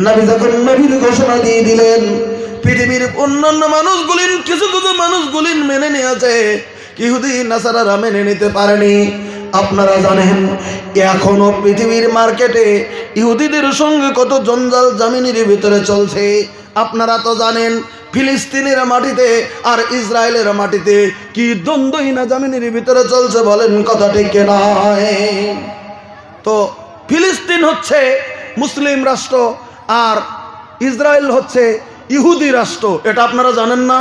নবী যখন নবীর ঘোষণা দিয়ে দিলেন, পৃথিবীর অন্যান্য মানুষগুলি কিছু কিছু মানুষগুলি মেনে নিয়েছে, ইহুদি নাসারারা মেনে নিতে পারেনি। আপনারা জানেন এখনো পৃথিবীর মার্কেটে ইহুদিদের সঙ্গে কত জঞ্জাল জামিনের ভিতরে চলছে। আপনারা তো জানেন ফিলিস্তিনের মাটিতে আর ইসরায়েলের মাটিতে কি দ্বন্দ্বই না জামিনের ভিতরে চলছে, বলেন কথা ঠিক নয়? তো ফিলিস্তিন হচ্ছে মুসলিম রাষ্ট্র আর ইসরায়েল হচ্ছে ইহুদি রাষ্ট্র, এটা আপনারা জানেন না?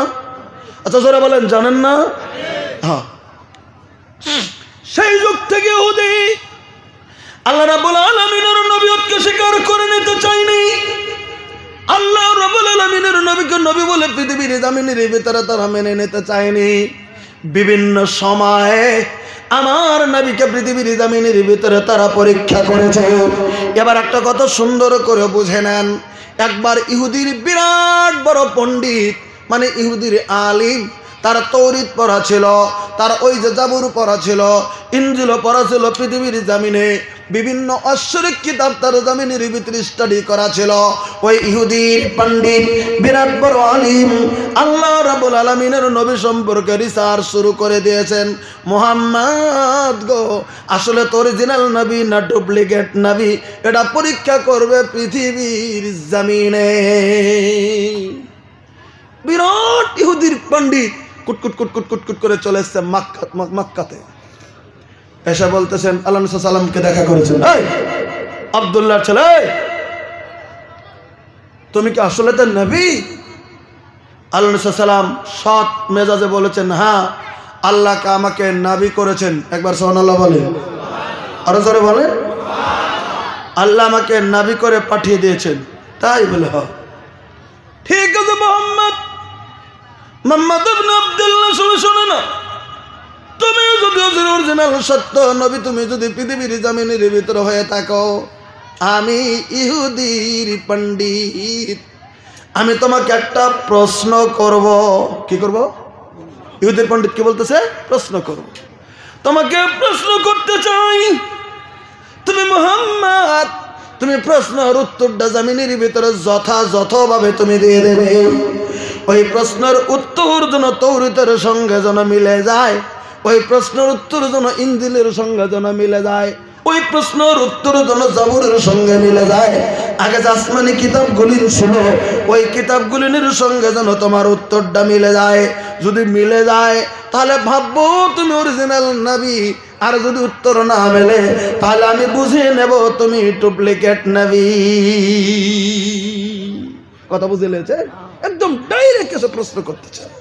আচ্ছা জোরে বলেন, জানেন না? হ্যাঁ, সেই যুগ থেকে ইহুদি আল্লাহ রাব্বুল আলামিনের নবুয়তকে স্বীকার করে নিতে চায়নি। আল্লাহ রাব্বুল আলামিনের নবীকে নবী বলে পৃথিবীর জামিনের ভিতরে তারা মেনে নিতে চায়নি। বিভিন্ন সময়ে আমার নবীকে পৃথিবীর জামিনের ভিতরে তারা পরীক্ষা করেছে। এবার একটা কথা সুন্দর করে বুঝে নেন, একবার ইহুদির বিরাট বড় পণ্ডিত, মানে ইহুদির আলিম, তার তৌরিত পড়া ছিল, তার ওই যে জাবুর পড়া ছিল, ইনজিল পড়া ছিল, পৃথিবীর জামিনে বিভিন্ন ঐশ্বরিক কিতাব তার জামিনের ভিতরে স্টাডি করা ছিল। ওই ইহুদির পণ্ডিত বিরাট বড় আলিম আল্লাহ রাব্বুল আলামিনের নবী সম্পর্কে রিসার্চ শুরু করে দিয়েছেন। মুহাম্মদ গো, আসলে তো অরিজিনাল নবী না ডুপ্লিকেট নবী, এটা পরীক্ষা করবে পৃথিবীর জামিনে। বিরাট ইহুদির পণ্ডিত কুটকুট কুটকুট কুটকুট করে চলে এসছে মক্কাতে, এসে বলতেছেন আল্লাহ নবী সাল্লামকে দেখা করেছেন, এই আব্দুল্লাহর ছেলে, তুমি কি আসলে তার নবী? আল্লাহ নবী সাল্লাম সৎ মেজাজে বলেছেন, হ্যাঁ, আল্লাহকে আমাকে নবী করেছেন। একবার সুবহানাল্লাহ বলে, আরো জোরে বলে, আল্লাহ আমাকে নবী করে পাঠিয়ে দিয়েছেন। তাই বলে, হ ঠিক আছে মোহাম্মদ ইবনে আব্দুল্লাহ, শুনে না, তুমি যদি অরিজিনাল সত্য নবী, তুমি যদি পৃথিবীর জামিনের ভিতরে হয়ে থাকো, আমি ইহুদির পণ্ডিত, আমি তোমাকে একটা প্রশ্ন করব। কি করব? ইহুদির পণ্ডিত কি বলতেছে? প্রশ্ন করব। তোমাকে প্রশ্ন করতে চাই, তুমি মুহাম্মদ, তুমি প্রশ্নের উত্তরটা জামিনের ভিতরে যথাযথভাবে তুমি দিয়ে দেবে। ওই প্রশ্নের উত্তর যেন তৌরাতের সঙ্গে যেন মিলে যায়, ওই প্রশ্নের উত্তর যেন ইনজিলের সঙ্গে যেন মিলে যায়, ওই প্রশ্নের উত্তর যেন জাবুরের সঙ্গে মিলে যায়। আগে যে আসমানি কিতাবগুলি ছিল ওই কিতাবগুলির সঙ্গে যেন তোমার উত্তরটা মিলে যায়। যদি মিলে যায় তাহলে ভাববো তুমি অরিজিনাল নবী, আর যদি উত্তর না মেলে তাহলে আমি বুঝে নেব তুমি ডুপ্লিকেট নবী। কথা বুঝে লেছে? একদম ডাইরেক্ট এসে প্রশ্ন করতে চায়।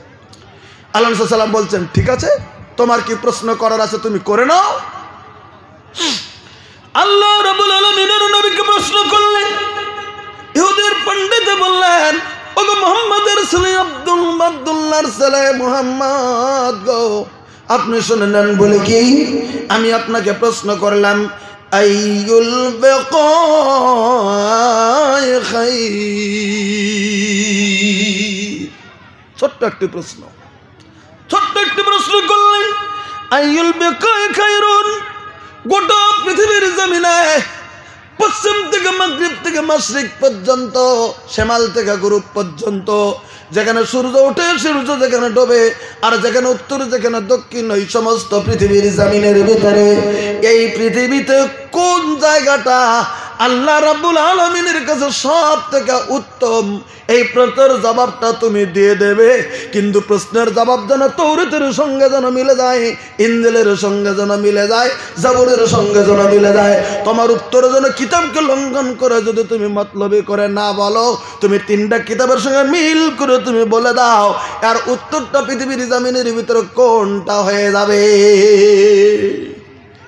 আল্লাহ রাসূল সাল্লাল্লাহু আলাইহি ওয়াসাল্লাম বলছেন, ঠিক আছে, তোমার কি প্রশ্ন করার আছে তুমি করে নাও। আল্লাহ রাব্বুল আলামিনের নবীকে প্রশ্ন করলেন। ইহুদির পণ্ডিত বললেন, ওগো মুহাম্মদের ছেলে আব্দুল্লাহর ছেলে মুহাম্মদ গো, আপনি শুনে নেন বলে কি আমি আপনাকে প্রশ্ন করলাম, আইয়ুল বিকাই খাইর। ছোট্ট একটি প্রশ্ন করলেন, আইয়ুল বিকাই খাইরুন। গোটা পৃথিবীর জমিনে পশ্চিম থেকে মাগরিব থেকে মাশরিক পর্যন্ত, শিমাল থেকে পূরব পর্যন্ত, যেখানে সূর্য ওঠে সূর্য যেখানে ডোবে, আর যেখানে উত্তর যেখানে দক্ষিণ, ওই সমস্ত পৃথিবীর জমিনের ভিতরে এই পৃথিবীতে কোন জায়গাটা আল্লাহ রাব্বুল আলামিনের কাছে সব থেকে উত্তম এই প্রশ্নের জবাবটা তুমি দিয়ে দেবে, কিন্তু প্রশ্নের জবাব যেন তৌরাতের সঙ্গে যেন মিলে যায়, ইনজিলের সঙ্গে যেন মিলে যায়, জাবুরের সঙ্গে যেন মিলে যায়। তোমার উত্তর যেন কিতাবকে লঙ্ঘন করে যদি তুমি মতলবি করে না বলো, তুমি তিনটা কিতাবের সঙ্গে মিল করে তুমি বলে দাও, আর উত্তরটা পৃথিবীর জমিনের ভিতরে কোনটা হয়ে যাবে।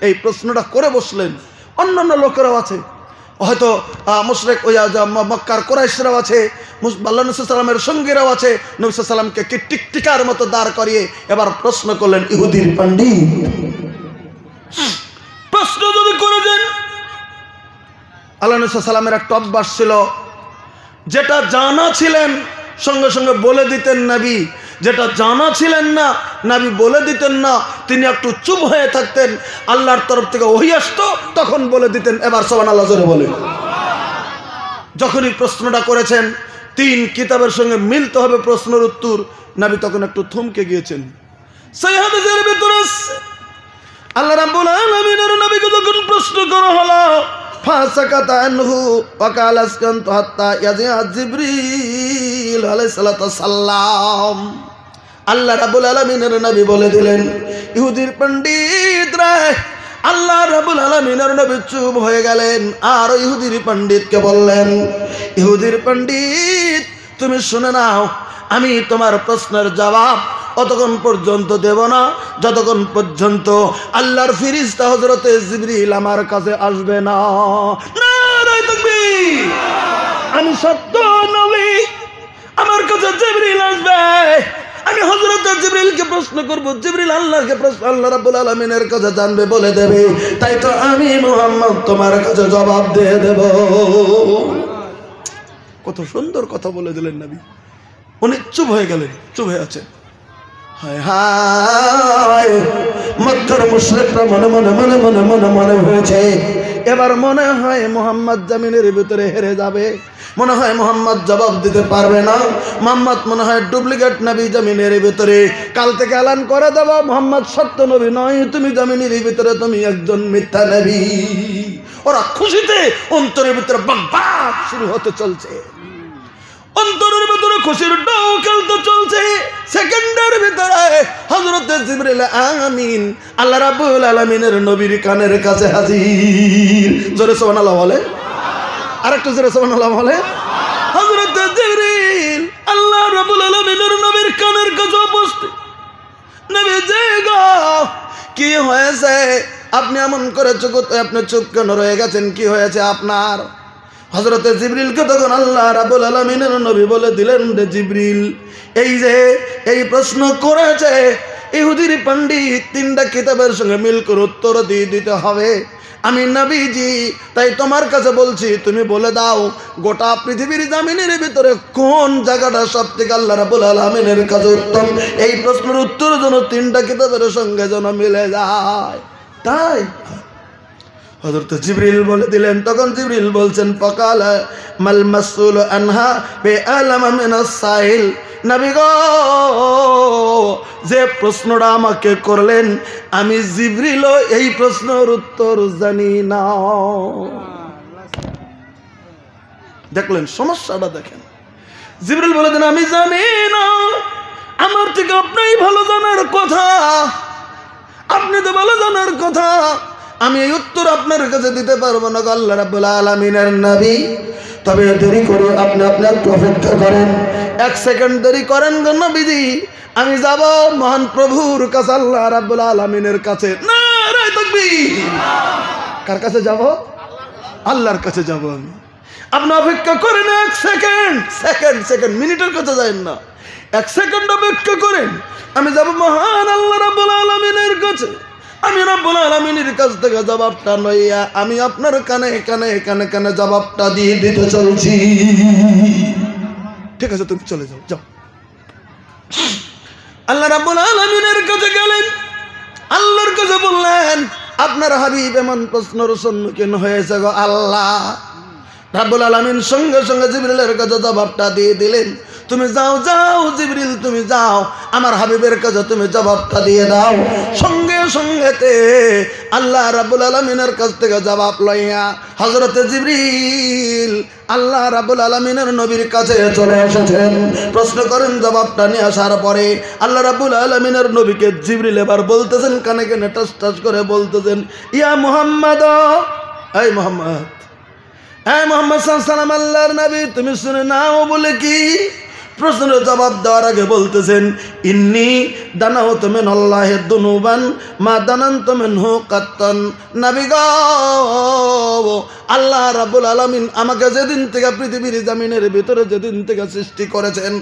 এই প্রশ্নটা করে বসলেন। অন্যান্য লোকেরাও আছে, হয়তো মুশরিক মক্কার কুরাইশরাও আছে, আল্লাহ নবী সাল্লামের সঙ্গীরাও আছে। নবী সাল্লামকে কি টিকটিকার মতো দাঁড় করিয়ে এবার প্রশ্ন করলেন ইহুদির পণ্ডিত। প্রশ্ন যদি করে দেন, আল্লাহ নবী সাল্লামের একটা অভ্যাস ছিল, যেটা জানা ছিলেন সঙ্গে সঙ্গে বলে দিতেন নবী, যেটা জানা ছিলেন না নবী বলে দিতেন না, তিনি একটু চুপ হয়ে থাকতেন, আল্লাহর তরফ থেকে ওহী আসতো তখন বলে দিতেন। এবার সুবহানাল্লাহ জোরে বলেন। যখনই প্রশ্নটা করেছেন তিন কিতাবের সঙ্গে মিলতে হবে প্রশ্নের উত্তর, নবী তখন একটু থমকে গিয়েছেন। সেই হাদিসের ভিতরে আল্লাহ রাব্বুল আলামিনের নবীকে যখন প্রশ্ন করা হলো, ফাসাকাতা আনহু ওয়া ক্বালা আসকানতু হাত্তা ইয়াজিআ জিবরিল আলাইহিস সালাতু ওয়াস সালাম। আল্লাহ রাব্বুল আলামিনের নবী বলে দিলেন, ইহুদির পণ্ডিত রে, আল্লাহ রাব্বুল আলামিনের নবী চুপ হয়ে গেলেন। আর ইহুদির পণ্ডিতকে বললেন, ইহুদির পণ্ডিত তুমি শুনে নাও, আমি তোমার প্রশ্নের জবাব অতক্ষণ পর্যন্ত দেব না যতক্ষণ পর্যন্ত আল্লাহর ফেরেশতা হযরতে জিবরিল আমার কাছে আসবে না। নারায়ে তাকবীর। আমি সত্য নবী, আমার কাছে জিবরিল আসবে, আমি হযরত জিবরিলকে প্রশ্ন করব, জিবরিল আল্লাহকে প্রশ্ন আল্লাহ রাব্বুল আলামিনের কাছে জানবে, বলে দেবে, তাই তো আমি মুহাম্মদ তোমার কাছে জবাব দিয়ে দেব। কত সুন্দর কথা বলে দিলেন নবী। উনি চুপ হয়ে গেলেন, চুপ হয়ে আছেন। হায় হায়, মক্কার মুশরিকরা মনে মনে মনে মনে মনে মনে হয়েছে, এবার মনে হয় মুহাম্মদ জমিনের ভিতরে হেরে যাবে, মনে হয় মুহাম্মদ জবাব দিতে পারবে না, মুহাম্মদ মনে হয় ডুপ্লিকেট নবী জমিনের ভিতরে। কাল থেকে এলান করে দেব, মুহাম্মদ সত্য নবী নয়, তুমি জমিনের ভিতরে তুমি একজন মিথ্যা নবী। ওরা খুশিতে অন্তরের ভিতরে বাগবাগ শুরু হতে চলছে, অন্তরের ভিতরে খুশির ঢেউ খেলতে চলছে। সেকেন্ডের ভিতরে হযরত জিবরিল আমিন আল্লাহ রাব্বুল আলামিনের নবীর কানের কাছে হাজির। জোরে সুবহানাল্লাহ বলে, আরেকটু জোরে সুবহানাল্লাহ বলে। হযরত জিবরিল আল্লাহ রাব্বুল আলামিনের নবীর কানের কাছে উপস্থিত। নবী জি গো, কি হয়েছে? আপনি এমন করে আপনি চুপ কেন রয়ে গেছেন? কি হয়েছে আপনার? হযরত জিবরিলকে তখন আল্লাহ রাব্বুল আলামিনের নবী বলে দিলেন, রে জিবরিল, এই যে এই প্রশ্ন করেছে ইহুদির পণ্ডিত, তিনটা কিতাবের সঙ্গে মিল করে উত্তর দিয়ে দিতে হবে। আমি নবীজি, তাই তোমার কাছে বলছি, তুমি বলে দাও গোটা পৃথিবীর জমিনের ভিতরে কোন জায়গাটা সব থেকে আল্লাহ রাব্বুল আলামিনের কাছে উত্তম। এই প্রশ্নের উত্তর যেন তিনটা কিতাবের সঙ্গে যেন মিলে যায়। তাই হযরত জিবরিল বলে দিলেন। তখন জিবরিল বলছেন, ফাকালা মাল মাসউল আনহা বিআলামা মিনাস সাইল। নবী গো, যে প্রশ্নটা আমাকে করলেন আমি জিবরিল এই প্রশ্নের উত্তর জানি না। দেখলেন সমস্যাটা, দেখেন জিবরিল বলে দেন, আমি জানি না, আমার থেকে আপনিই ভালো জানার কথা, আপনি তো ভালো জানার কথা, আমি এই উত্তর আপনার কাছে দিতে পারবো না আল্লাহ রাব্বুল আলামিনের নবী। তবে দেরি করে আপনি আপনার অপেক্ষা করেন, 1 সেকেন্ড দেরি করেন গো নবীজি, আমি যাব মহান প্রভুর কাছে, আল্লাহ রাব্বুল আলামিনের কাছে। নারায়ে তাকবীর। কার কাছে যাব? আল্লাহর কাছে যাব আমি। আপনি অপেক্ষা করেন 1 সেকেন্ড, সেকেন্ড মিনিটের কাছে যাবেন না, 1 সেকেন্ড অপেক্ষা করেন, আমি যাব মহান আল্লাহ রাব্বুল আলামিনের কাছে। আমি রাব্বুল আলামিনের কাছ থেকে জবাবটা লইয়া আমি আপনার কানে কানে কানে কানে জবাবটা দিয়ে দিতে চলছি। ঠিক আছে, তুমি চলে যাও, যাও। আল্লাহ রাব্বুল আলামিনের কাছে গেলেন, আল্লাহর কাছে বললেন, আপনার হাবিব এমন প্রশ্নের সম্মুখীন হয়েছে গো আল্লাহ। রাব্বুল আলামিন সঙ্গে সঙ্গে জিবরিলের কাছে জবাবটা দিয়ে দিলেন। তুমি যাও যাও জিবরিল তুমি যাও আমার হাবিবের কাছে তুমি জবাবটা দিয়ে দাও। সঙ্গে সঙ্গেতে আল্লাহ রাব্বুল আলামিনের কাছ থেকে জবাব লইয়া হযরতে জিবরিল আল্লাহ রাব্বুল আলামিনের নবীর কাছে চলে এসেছেন। প্রশ্ন করেন, জবাবটা নিয়ে আসার পরে আল্লাহ রাব্বুল আলামিনের নবীকে জিবরিল এবার বলতেছেন, কানে কানে টাচ টাচ করে বলতেছেন, ইয়া মুহাম্মদ, এই মুহাম্মদ, এই মুহাম্মদ সাল্লাল্লাহু আলাইহি ওয়াসাল্লাম আল্লাহর নবী, তুমি শুনে নাও বলে কি? প্রশ্নের জবাব দেওয়ার আগে বলতেছেন, ইন্নী দানাউতু মিনাল্লাহি দুনুবান মা দানানতু মিনহু কাত্তান। নবী গো, আল্লাহ রাব্বুল আলামিন আমাকে যেদিন থেকে পৃথিবীর জমিনের ভিতরে যেদিন থেকে সৃষ্টি করেছেন,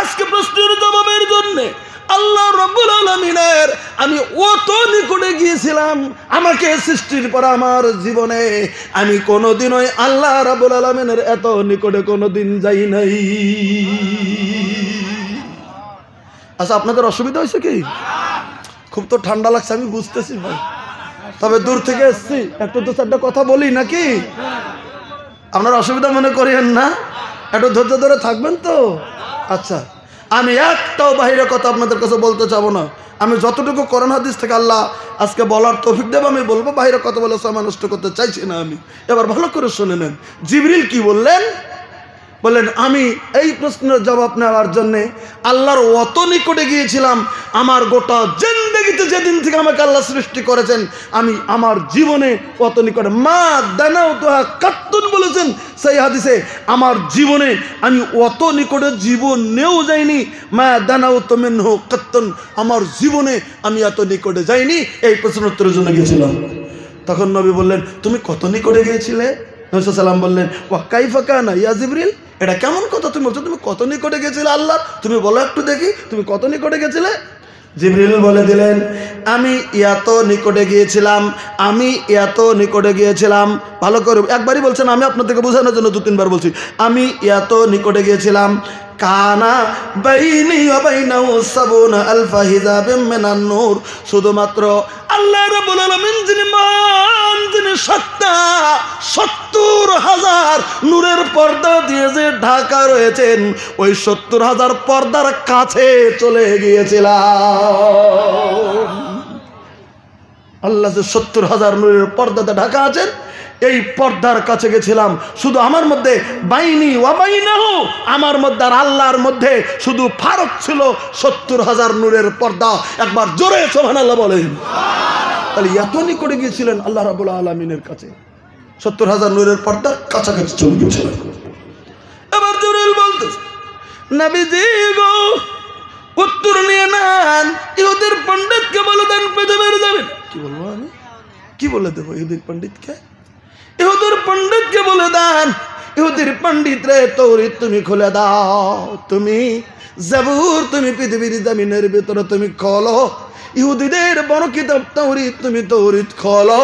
আজকে প্রশ্নের জবাবের জন্য আল্লাহ রাব্বুল আলামিনের আমি অত নিকটে গিয়েছিলাম। আমাকে সৃষ্টির পর আমার জীবনে আমি কোনোদিনই আল্লাহ রাব্বুল আলামিনের এত নিকটে কোনোদিন যাই নাই। আচ্ছা, আপনাদের অসুবিধা হয়েছে কি? খুব তো ঠান্ডা লাগছে আমি বুঝতেছি ভাই, তবে দূর থেকে এসছি, একটু দু চারটা কথা বলি নাকি? আপনার অসুবিধা মনে করিয়েন না, একটু ধৈর্য ধরে থাকবেন তো। আচ্ছা, আমি একটাও বাইরে কথা আপনাদের কাছে বলতে চাবো না। আমি যতটুকু কোরআন হাদিস থেকে আল্লাহ আজকে বলার তৌফিক দেব আমি বলবো, বাইরে কথা বলে সময় নষ্ট করতে চাইছি না আমি। এবার ভালো করে শুনে নেন, জিবরিল কি বললেন? বললেন, আমি এই প্রশ্নের জবাব নেওয়ার জন্যে আল্লাহর অত নিকটে গিয়েছিলাম। আমার গোটা জিন্দেগিতে যেদিন থেকে আমাকে আল্লাহ সৃষ্টি করেছেন আমি আমার জীবনে অত নিকটে, মা দানাউতু কাত্তুন বলেছেন সেই হাদিসে, আমার জীবনে আমি অত নিকটে জীবনেও যাইনি। মা দানাউতু মিনহু কাত্তুন, আমার জীবনে আমি এত নিকটে যাইনি। এই প্রশ্নের উত্তরের জন্য গিয়েছিলাম। তখন নবী বললেন, তুমি কত নিকটে গিয়েছিলে? নবী সাল্লাল্লাহু আলাইহি ওয়াসাল্লাম বললেন, ওয়া কাইফা কানা ইয়া জিবরিল, এটা কেমন কথা তুমি বলছো? তুমি কত নিকটে গেছিলে আল্লাহ, তুমি বলো একটু দেখি, তুমি কত নিকটে গেছিলে? জিবরিল বলে দিলেন, আমি এত নিকটে গিয়েছিলাম, আমি এত নিকটে গিয়েছিলাম। ভালো করে একবারই বলছেন, আমি আপনাদেরকে বোঝানোর জন্য দু তিনবার বলছি। আমি এত নিকটে গিয়েছিলাম, কানা বাইনি ওয়া বাইনাহু সাবুনা আলফা হিজাবিম মিনান নূর, শুধুমাত্র আল্লাহ রাব্বুল আলামিন যিনি মান, যিনি সত্তা, ৭০,০০০ নূরের পর্দা দিয়ে যে ঢাকা রয়েছেন, ওই ৭০,০০০ পর্দার কাছে চলে গিয়েছিলাম। আল্লাহ যে ৭০,০০০ নূরের পর্দাতে ঢাকা আছেন, এই পর্দার কাছে গেছিলাম। শুধু আমার মধ্যে বাইনি ওয়া বাইনাহু, আমার মধ্যে আর আল্লাহর মধ্যে শুধু ফারাক ছিল ৭০,০০০ নূরের পর্দা। একবার জোরে সুবহানাল্লাহ বলেন। তাহলে এত নিকটে গিয়েছিলেন আল্লাহ রাব্বুল আলামিনের কাছে, ৭০,০০০ নূরের পর্দা কাছাকাছি চলে গিয়েছিলেন। এবার জিবরিল বলতেছে, নবীজি গো, উত্তর নিয়ে নেন, ইহুদির পণ্ডিতকে বলে দেন পৃথিবীর যাবেন। কি বলবো আমি, কি বলে দেবো ইহুদির পণ্ডিতকে? ইহুদির পণ্ডিতকে বলে দেন, ইহুদির পণ্ডিত রে, তৌরাত তুমি খুলে দাও, তুমি জাবুর তুমি পৃথিবীর জমিনের ভিতরে তুমি খোলো, ইহুদিদের বড় কিতাব তাওরাত তুমি তাওরাত খোলো,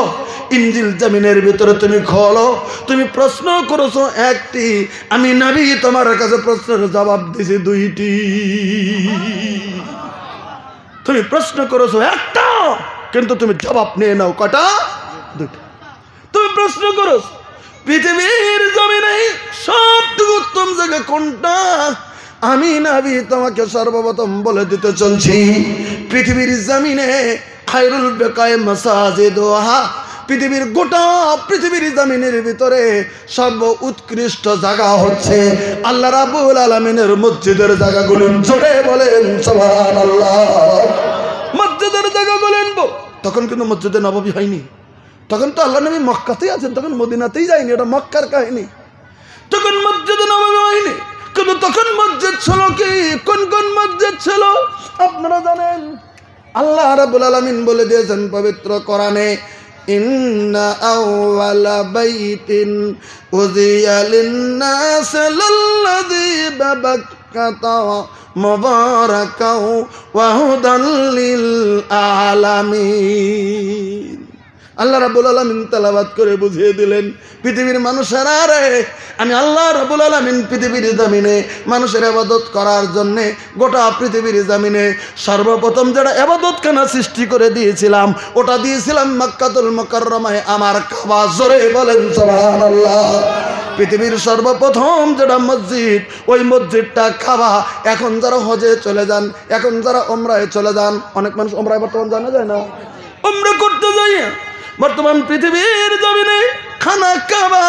ইনজিল জমিনের ভিতরে তুমি খোলো। তুমি প্রশ্ন করেছো একটি, আমি নবী তোমার কাছে প্রশ্নের জবাব দিয়েছি দুইটি। তুমি প্রশ্ন করেছো একটা, কিন্তু তুমি জবাব নিয়ে নাও কটা? দুটো। তুমি প্রশ্ন করো পৃথিবীর জমিনে সবথেকে উত্তম জায়গা কোনটা? আমি নবী তোমাকে সর্বপ্রথম বলে দিতে চলছি, পৃথিবীর জমিনে খায়রুল বিকায়ে মাসাজিদুহা, পৃথিবীর গোটা পৃথিবীর জমিনের ভিতরে সর্ব উৎকৃষ্ট জায়গা হচ্ছে আল্লাহ রাব্বুল আলামিনের মসজিদের জায়গাগুলো। জোরে বলেন সুবহানাল্লাহ। মসজিদের জায়গা বলেন। তখন কিন্তু মসজিদে নববী হয়নি, তখন তো আল্লাহ নবী মক্কাতেই আছেন, তখন মদিনাতেই যায়নি, এটা মক্কার কাহিনী। তখন মসজিদে নববী হয়নি, কিন্তু তখন মসজিদ ছিল কি? কোন কোন মসজিদ ছিল আপনারা জানেন? আল্লাহ রাব্বুল আলামিন বলে দিয়েছেন পবিত্র কোরআনে, ইন্না আউওয়ালা বাইতিন উযিয়া লিন-নাস লাল্লাযী বাবাক্কাতা মুবারাকাও ওয়া হুদাল লিল আলামিন। আল্লাহ রাব্বুল আলামিন তেলাওয়াত করে বুঝিয়ে দিলেন, পৃথিবীর মানুষেরা রে, আমি আল্লাহ রাব্বুল আলামিন পৃথিবীর জমিনে মানুষের ইবাদত করার জন্যে গোটা পৃথিবীর জমিনে সর্বপ্রথম যেটা ইবাদতখানা সৃষ্টি করে দিয়েছিলাম, ওটা দিয়েছিলাম মক্কাতুল মুকাররমায় আমার কাবা। জোরে বলেন সুবহানাল্লাহ। পৃথিবীর সর্বপ্রথম যেটা মসজিদ, ওই মসজিদটা কাবা। এখন যারা হজে চলে যান, এখন যারা ওমরায় চলে যান, অনেক মানুষ ওমরায় বর্তমান জানা যায় না, ওমরা করতে যাই বর্তমান পৃথিবীর জমিনে খানা কাবা,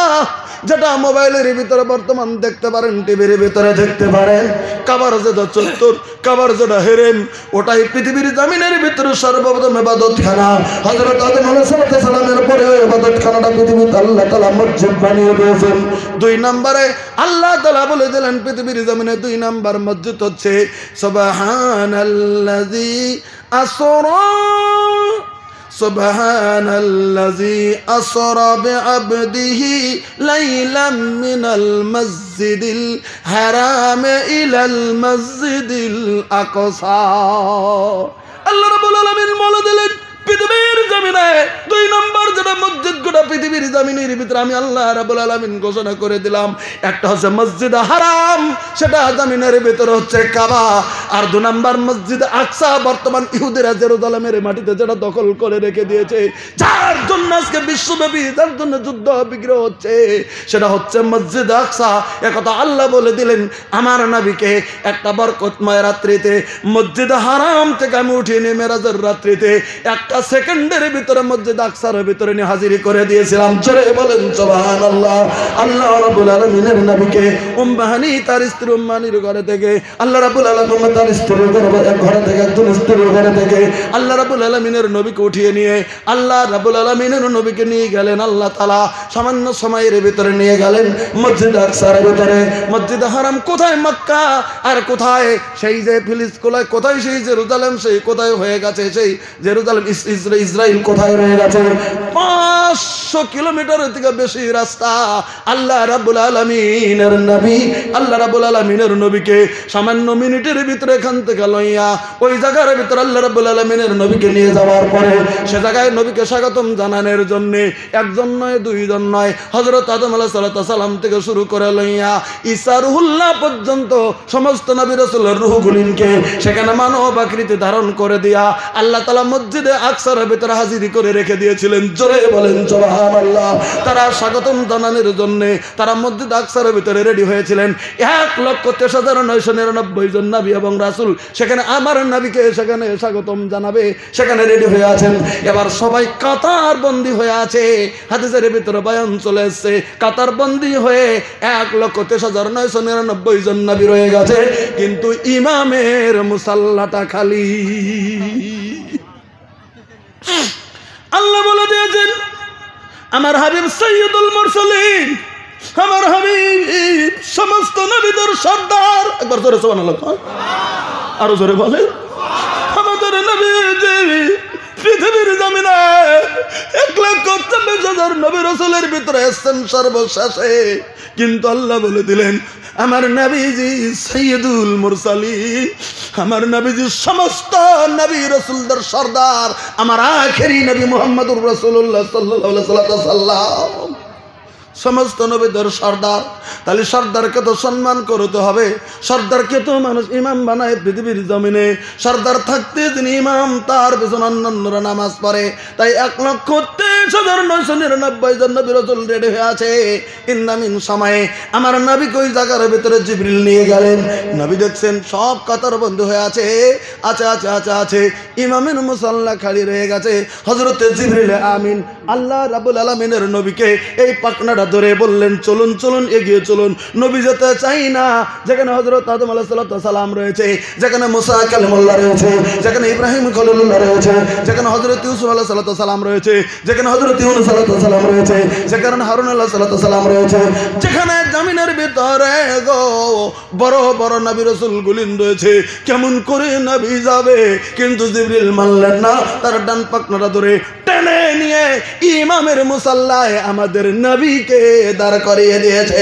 যেটা মোবাইলের ভিতরে বর্তমান দেখতে পারেন, টিভির ভিতরে দেখতে পারেন। কাবার যেটা চত্বর, কাবার যেটা হেরেম, ওটাই পৃথিবীর জমিনের ভিতরে সর্বপ্রথম ইবাদতখানা। হযরত আদম আলাইহিস সালামের পরে ইবাদতখানাটা পৃথিবীতে আল্লাহ তাআলা মসজিদ বানিয়ে দিয়েছেন। 2 নম্বরে আল্লাহ তাআলা বলে দিলেন পৃথিবীর জমিনে 2 নম্বর মসজিদ হচ্ছে সুবহানাল্লাযী আসরা সুবহানাল্লাযী আসরা বিআবদিহি লাইলাম মিনাল মসজিদিল হারাম ইলাল মসজিদিল আকসা। আল্লাহ রাব্বুল আলামিন বলে দিলেন পৃথিবীর জমিনে 2 নম্বর যেটা মসজিদ গোটা পৃথিবীর জমিনের ভিতরে আমি আল্লাহ রাব্বুল আলামিন ঘোষণা করে দিলাম, একটা হচ্ছে মসজিদ হারাম, সেটা জমিনের ভিতরে হচ্ছে কাবা। আর 2 নম্বর মসজিদ আকসা, বর্তমান ইহুদিরা জেরুজালেমের মাটিতে যেটা দখল করে রেখে দিয়েছে, যার জন্য আজকে বিশ্বব্যাপী যার জন্য যুদ্ধ বিগ্রহ হচ্ছে, সেটা হচ্ছে মসজিদ আকসা। একথা আল্লাহ বলে দিলেন আমার নবীকে একটা বরকতময় রাত্রিতে মসজিদ হারাম থেকে আমি উঠিয়ে নিয়ে মেরাজের রাত্রিতে একটা সেকেন্ডের ভিতরে মসজিদ আকসার ভিতরে নিয়ে হাজির করে দিয়েছিলাম। জোরে বলেন সুবহানাল্লাহ। আল্লাহ রাব্বুল আলামিনের নবীকে উম্মাহানি তার স্ত্রী উম্মাহানির ঘরে থেকে, আল্লাহ রাব্বুল আলামিন তার স্ত্রীর ঘরে থেকে, একজন স্ত্রীর ঘরে থেকে আল্লাহ রাব্বুল আলামিনের নবীকে উঠিয়ে নিয়ে আল্লাহ রাব্বুল আলামিনের নবীকে নিয়ে গেলেন আল্লাহ তাআলা সামান্য সময়ের ভিতরে নিয়ে গেলেন মসজিদ আকসার ভিতরে। মসজিদ হারাম কোথায়? মক্কা। আর কোথায়? সেই যে ফিলিস্তিন, কোথায় সেই জেরুজালেম, সেই কোথায় হয়ে গেছে সেই জেরুজালেম, ইসরাইল কোথায় রয়ে গেছে? 500 কিলোমিটারের থেকে বেশি রাস্তা। আল্লাহ রাব্বুল আলামিনের নবী, আল্লাহ রাব্বুল আলামিনের নবীকে সামান্য মিনিটের ভিতরে এখান থেকে লইয়া ওই জায়গার ভিতরে আল্লাহ রাব্বুল আলামিনের নবীকে নিয়ে যাওয়ার পরে সে জায়গায় নবীকে স্বাগতম জানানোর জন্য একজন নয়, 2 জন নয়, হযরত আদম আলাইহিস সালাম থেকে শুরু করে লইয়া ঈসা রুহুল্লাহ পর্যন্ত সমস্ত নবী রাসূলের রূহগুলিনকে সেখানে মানব আকৃতি ধারণ করে দিয়া আল্লাহ তাআলা মসজিদে আকসার ভিতরে হাজির করে রেখে দিয়েছিলেন। জোরে বলেন সুবহানাল্লাহ। তারা স্বাগতম জানানোর জন্য তারা মসজিদ আকসার ভিতরে রেডি হয়েছিলেন। 1,33,999 জন নবী এবং রাসূল সেখানে আমার নবীকে সেখানে স্বাগতম জানাবে, সেখানে রেডি হয়ে আছেন। এবার সবাই কাতার বন্দী হয়ে আছে। হাদিসের ভিতরে বয়ান চলে এসেছে কাতার বন্দী হয়ে 1,33,999 জন নবী রয়ে গেছে, কিন্তু ইমামের মুসাল্লাটা খালি। আল্লাহ বলে দিয়েছেন আমার হাবিব সাইয়্যিদুল মুরসালিন, আমার হাবিব সমস্ত নবীদের সর্দার। একবার জোরে সুবহানাল্লাহ, আরো জোরে বলেন। আমাদের নবী যে পৃথিবীর জমিনে 1,24,000 নবী রাসূলের ভিতরে এসেছেন সর্বশেষে, কিন্তু আল্লাহ বলে দিলেন আমার নবীজি সাইয়্যিদুল মুরসালিন, আমার নবীজি সমস্ত নবী রাসূলদের সর্দার, আমার আখেরি নবী মুহাম্মদুর রাসূলুল্লাহ সাল্লাল্লাহু আলাইহি ওয়াসাল্লাম সমস্ত নবীদের সর্দার। তাহলে সর্দারকে তো সম্মান করতে হবে, সর্দারকে তো মানুষ ইমাম বানায় পৃথিবীর জমিনে। সর্দার থাকতে যিনি ইমাম, তার পেছনে অন্যান্যরা নামাজ পড়ে। তাই 1,23,999 জন নবী রাসূল রেডি হয়ে আছে। ইন্দামিন সময়ে আমার নবীকে ওই জায়গার ভিতরে জিবরিল নিয়ে গেলেন। নবী দেখছেন সব কাতার বন্ধ হয়ে আছে, আছে আছে আছে আছে ইমামের মুসাল্লা খালি রয়ে গেছে। হযরতে জিবরিল আমিন আল্লাহ রাব্বুল আলামিনের নবীকে এই পাকনাটা ধরে বললেন চলুন চলুন এগিয়ে চলুন। নবী যেতে চাই না যেখানে হযরত আদম আলাইহিস সালাম রয়েছে, যেখানে মুসা কালিমুল্লাহ রয়েছে, যেখানে ইব্রাহিম খলিলুল্লাহ রয়েছে, যেখানে হযরত ইউসুফ আলাইহিস সালাম রয়েছে, যেখানে হযরত ইউনূস আলাইহিস সালাম রয়েছে, যেখানে হারুন আলাইহিস সালাম রয়েছে, যেখানে জমিনের ভিতরে গো বড় বড় নবী রাসূল গুলিন রয়েছে। কেমন করে নবী যাবে? কিন্তু জিবরিল মানলেন না, তার ডান পাকনাটা ধরে টেনে নিয়ে ইমামের মুসাল্লায় আমাদের নবীকে দাঁড় করিয়ে দিয়েছে।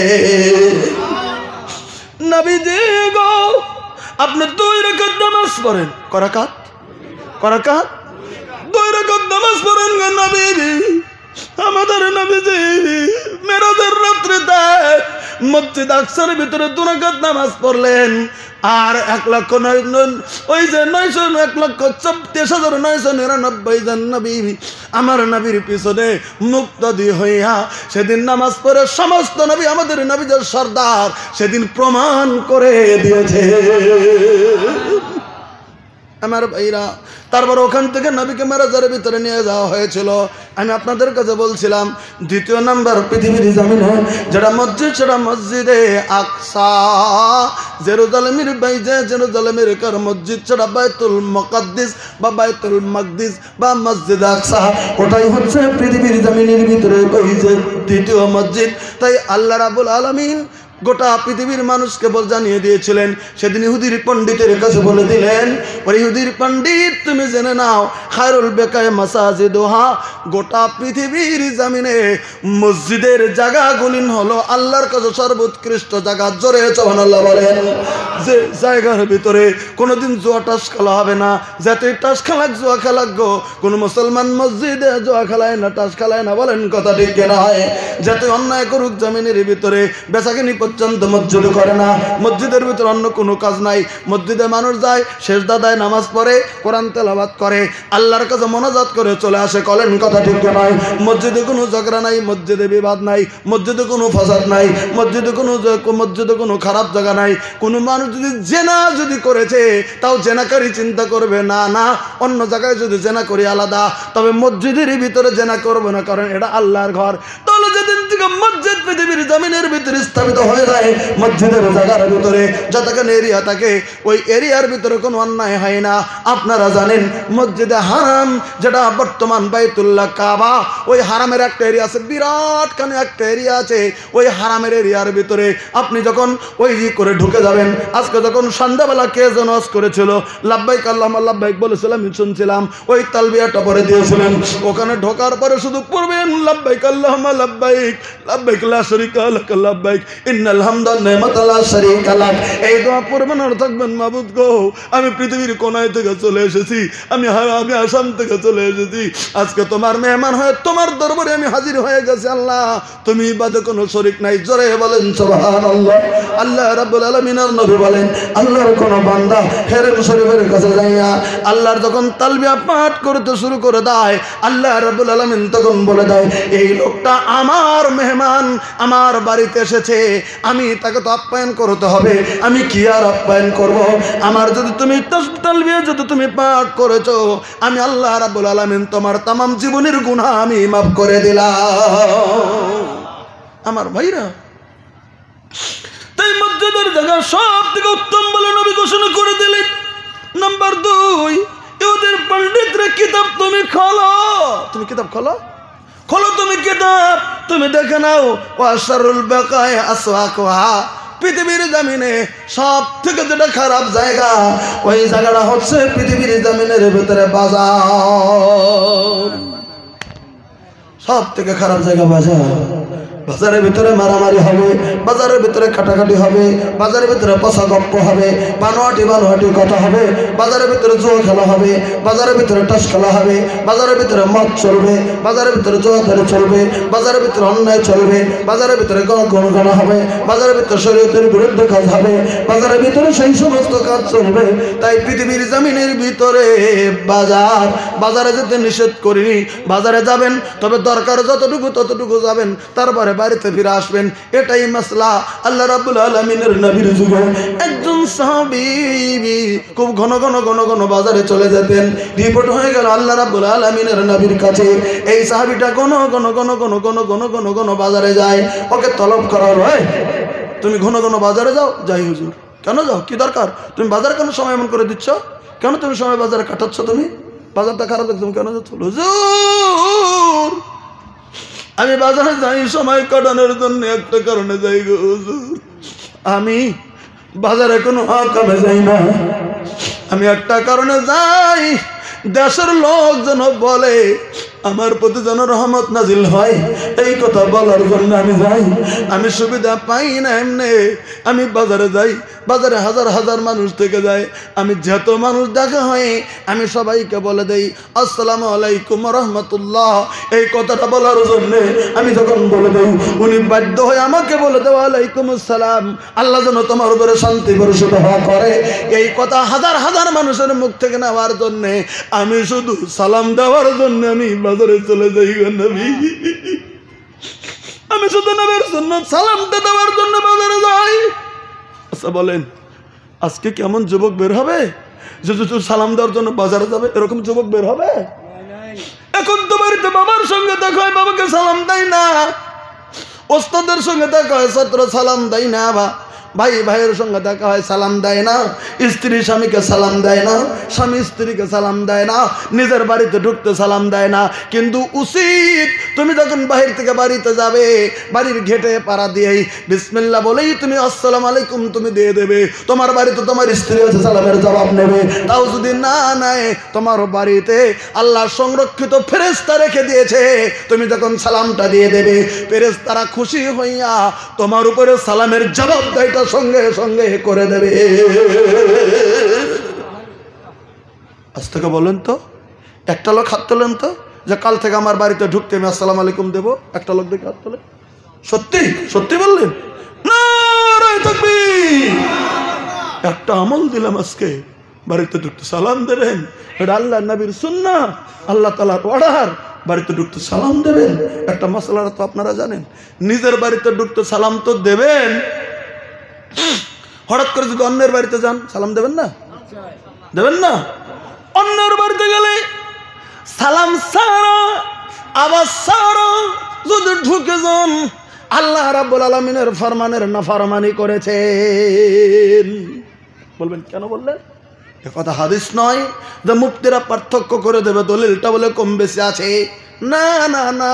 নবীজি গো আপনি 2 রাকাত নামাজ পড়েন, করাকাত 2 রাকাত নামাজ পড়েন গো নবী। আমাদের নবীজি মেরাজের রাত্রিতে মসজিদ আকসার ভিতরে 2 রাকাত নামাজ পড়লেন। আর 1,09,000 ওই যে 1,23,999 জন নবী আমার নবীর পিছনে মুক্তাদি হইয়া সেদিন নামাজ পড়ে সমস্ত নবী আমাদের নবীদের সর্দার সেদিন প্রমাণ করে দিয়েছে আমার ভাইরা। তারপর ওখান থেকে নবীকে মেরাজের ভিতরে নিয়ে যাওয়া হয়েছিল। আমি আপনাদের কাছে বলছিলাম 2 নাম্বার পৃথিবীর জমিনে যেটা মসজিদ সেটা মসজিদে আকসা। জেরুজালেমের বাইরে জেরুজালেমের কার মসজিদ সেটা বাইতুল মুকাদ্দিস বা বাইতুল মাকদিস বা মসজিদ আকসা। ওটাই হচ্ছে পৃথিবীর জমিনের ভিতরে ওই যে 2য় মসজিদ। তাই আল্লাহ রাব্বুল আলামিন গোটা পৃথিবীর মানুষকে জানিয়ে দিয়েছিলেন। সেদিন ইহুদির পণ্ডিতের কাছে বলে দিলেন, ওই ইহুদির পণ্ডিত তুমি জেনে নাও খায়রুল বেকায়ে মাসাজিদুহা, গোটা পৃথিবীর জমিনে মসজিদের জায়গাগুলি হলো আল্লাহর কাছে সর্বোৎকৃষ্ট জায়গা। জোরে সুবহানাল্লাহ বলেন। যে জায়গার ভিতরে কোনোদিন জুয়া টাস খেলা হবে না। যাতে টাস খেলাক জুয়া খেলাক গো, কোনো মুসলমান মসজিদে জুয়া খেলায় না, টাস খেলায় না। বলেন কথা ঠিক কিনা? হয় যাতে অন্যায় করুক জমিনের ভিতরে বেচাকেনি পর্যন্ত মসজিদ করে না। মসজিদের ভিতরে অন্য কোনো কাজ নাই। মসজিদে মানুষ যায়, সেজদা দেয়, নামাজ পড়ে, কোরআন তেলাওয়াত করে, আল্লাহর কাছে মোনাজাত করে চলে আসে। বলেন কথা ঠিক নয়? মসজিদে কোনো ঝগড়া নাই, মসজিদে বিবাদ নাই, মসজিদে কোনো ফাসাদ নাই, মসজিদে কোনো খারাপ জায়গা নাই। কোনো মানুষ যদি জেনা যদি করেছে তাও জেনাকারী চিন্তা করবে না, না অন্য জায়গায় যদি জেনা করি আলাদা, তবে মসজিদের ভিতরে জেনা করবে না, কারণ এটা আল্লাহর ঘর। তাহলে যেদিন থেকে মসজিদ পৃথিবীর জমিনের ভিতরে স্থাপিত হয়ে যায়, মসজিদের জায়গার ভিতরে যতখানি এরিয়া থাকে ওই এরিয়ার ভিতরে কোনো অন্যায় হয় না। আপনারা জানেন মসজিদে হারাম যেটা বর্তমান বাইতুল্লাহ কাবা, ওই হারামের একটা এরিয়া আছে, বিরাট খানে একটা এরিয়া আছে। ওই হারামের এরিয়ার ভিতরে আপনি যখন ওই করে ঢুকে যাবেন, আজকে যখন সন্ধ্যাবেলা কে যেন ওয়াজ করেছিল, লাব্বাইক আল্লাহুম্মা লাব্বাইক বলেছিলাম, আমি শুনছিলাম, ওই তালবিয়াটা পরে দিয়েছিলেন। ওখানে ঢোকার পরে শুধু পড়বেন লাব্বাইক আল্লাহুম্মা লাব্বাইক, লাব্বাইক লা শারীকা লাক লাব্বাইক, ইন্নাল হামদা নি'মাতা লা শারীকা লাক। এই দোয়া পড়বেন আর থাকবেন, মাবুদ গো আমি পৃথিবীর কোনায় থেকে চলে এসেছি, আমি আসাম থেকে চলে এসেছি, আজকে তোমার মেহমান হয়ে তোমার দরবারে আমি হাজির হয়ে গেছি। আল্লাহ তুমি বাদে কোনো শরীক নাই। জোরে বলেন সুবহানাল্লাহ। আল্লাহ রাব্বুল আলামিনের নবী বলেন, আল্লাহর কোন বান্দা হেরেম শরীফের কাছে যাইয়া আল্লাহর যখন তালবিয়া পাঠ করতে শুরু করে দেয়, আল্লাহ রাব্বুল আলামিন তখন বলে দেয় এই লোকটা আমার মেহমান, আমার বাড়িতে এসেছে, আমি তাকে তো আপ্যায়ন করতে হবে। আমি কি আর আপ্যায়ন করব? আমার যদি তুমি তালবিয়া যদি তুমি পাঠ করেছো, আমি আল্লাহ রাব্বুল আলামিন তোমার তামাম জীবনের গুনাহ আমি মাফ করে দিলাম। আমার ভাইরা, তাই মসজিদের জায়গা সব থেকে উত্তম বলে নবী ঘোষণা করে দিলেন। নাম্বার 2, ইহুদির পণ্ডিতরা কিতাব তুমি খোলো, তুমি কিতাব খোলো, তুমি কিতাব তুমি দেখে নাও। ওয়াশারুল বাকায়ে আসওয়াকুহা, পৃথিবীর জমিনে সব থেকে যেটা খারাপ জায়গা, ওই জায়গাটা হচ্ছে পৃথিবীর জমিনের ভিতরে বাজার। সব থেকে খারাপ জায়গা বাজার। বাজারের ভিতরে মারামারি হবে, বাজারের ভিতরে কাটাকাটি হবে, বাজারের ভিতরে পচা গপ্প হবে, বানোয়াটি কথা হবে, বাজারের ভিতরে জুয়া খেলা হবে, বাজারের ভিতরে টাস খেলা হবে, বাজারের ভিতরে মদ চলবে, বাজারের ভিতরে জুয়াদারি চলবে, বাজারের ভিতরে অন্যায় চলবে, বাজারের ভিতরে গণগণনা হবে, বাজারের ভিতরে শরীয়তের বিরুদ্ধে কাজ হবে, বাজারের ভিতরে সেই সমস্ত কাজ চলবে। তাই পৃথিবীর জমিনের ভিতরে বাজারে যেতে নিষেধ করিনি। বাজারে যাবেন, তবে দরকার যতটুকু ততটুকু যাবেন, তারপরে বাড়িতে ফিরে আসবেন। এটাই মাসলা। আল্লাহ রাব্বুল আলামিনের নবীর যুগে একজন সাহাবী খুব ঘন ঘন বাজারে চলে যেতেন। রিপোর্ট হয়ে গেল আল্লাহ রাব্বুল আলামিনের নবীর কাছে, এই সাহাবীটা ঘন ঘন বাজারে যায়। ওকে তলব করা হয়, তুমি ঘন ঘন বাজারে যাও। যাই হুজুর। কেন যাও? কি দরকার? তুমি বাজার কেন সময় এমন করে দিচ্ছ? কেন তুমি সময় বাজারে কাটাচ্ছ? তুমি বাজারটা খারাপ লাগছে, তুমি কেন যাচ্ছ? হুজুর আমি বাজারে যাই সময় কাটানোর জন্য, একটা কারণে যাই গো হুজুর। আমি বাজারে কোনো কামে যাই না, আমি একটা কারণে যাই, দেশের লোক যেন বলে আমার প্রতি যেন রহমত নাজিল হয়, এই কথা বলার জন্য আমি যাই। আমি সুবিধা পাই না এমনি, আমি বাজারে যাই। বাজারে হাজার হাজার মানুষ থেকে যায়, আমি যত মানুষ দেখা হয় আমি সবাইকে বলে দেই আসসালামু আলাইকুম রহমতুল্লাহ। এই কথাটা বলার জন্য আমি যখন বলে দেই উনি বাধ্য হয়ে আমাকে বলে দেওয়া আলাইকুম আসসালাম, আল্লাহ যেন তোমার উপরে শান্তি বর্ষিত হওয়া করে। এই কথা হাজার হাজার মানুষের মুখ থেকে নেওয়ার জন্য আমি শুধু সালাম দেওয়ার জন্য আমি বাজারে চলে যাই গো নবী। আমি শুধু নবীর সুন্নাত সালামটা দেওয়ার জন্য বাজারে যাই। আচ্ছা বলেন আজকে কেমন যুবক বের হবে যে সালাম দেওয়ার জন্য বাজারে যাবে? এরকম যুবক বের হবে? এখন তো বাড়িতে বাবার সঙ্গে দেখা হয়, বাবাকে সালাম দেয় না। ওস্তাদের সঙ্গে দেখা হয়, ছাত্র সালাম দেয় না। ভাই ভাইয়ের সঙ্গে দেখা হয়, সালাম দেয় না। স্ত্রী স্বামীকে সালাম দেয় না, স্বামী স্ত্রীকে সালাম দেয় না, নিজের বাড়িতে ঢুকতে সালাম দেয় না। কিন্তু উচিত তুমি যখন বাহির থেকে বাড়িতে যাবে, বাড়ির ঘেটে পাড়া দিয়েই বিসমিল্লাহ বলেই তুমি আসসালামু আলাইকুম তুমি দিয়ে দেবে। তোমার বাড়িতে তোমার স্ত্রী আছে, সালামের জবাব নেবে। তাও যদি না নেয়, তোমার বাড়িতে আল্লাহ সংরক্ষিত ফেরেশতা রেখে দিয়েছে, তুমি যখন সালামটা দিয়ে দেবে ফেরেশতারা খুশি হইয়া তোমার উপরে সালামের জবাব দেয় সঙ্গে সঙ্গে করে দেবে। আজ থেকে বলেন তো, একটা লোক হাত তোলেন তো যে কাল থেকে আমার বাড়িতে ঢুকতে আমি আসসালামু আলাইকুম দেবো। একটা লোক দেখে হাত তোলে। সত্যি সত্যি বললেন? নারায়ে তাকবীর। একটা আমল দিলাম আজকে, বাড়িতে ঢুকতে সালাম দেবেন। এটা আল্লাহ নবীর সুন্নাহ, আল্লাহ তাআলার অর্ডার। বাড়িতে ঢুকতে সালাম দেবেন। একটা মাসলাটা তো আপনারা জানেন, নিজের বাড়িতে ঢুকতে সালাম তো দেবেন, হঠাৎ করে যদি অন্যের বাড়িতে যান সালাম দেবেন না? দেবেন না? অন্যের বাড়িতে গেলে সালাম সারা আবার সারা যদি ঢুকে যান, আল্লাহ রাব্বুল আলামিনের ফরমানের নাফরমানি করেছেন। বলবেন কেন বললেন? এ কথা হাদিস নয় যে মুফতিরা পার্থক্য করে দেবে, দলিলটা বলে কম বেশি আছে। না না না,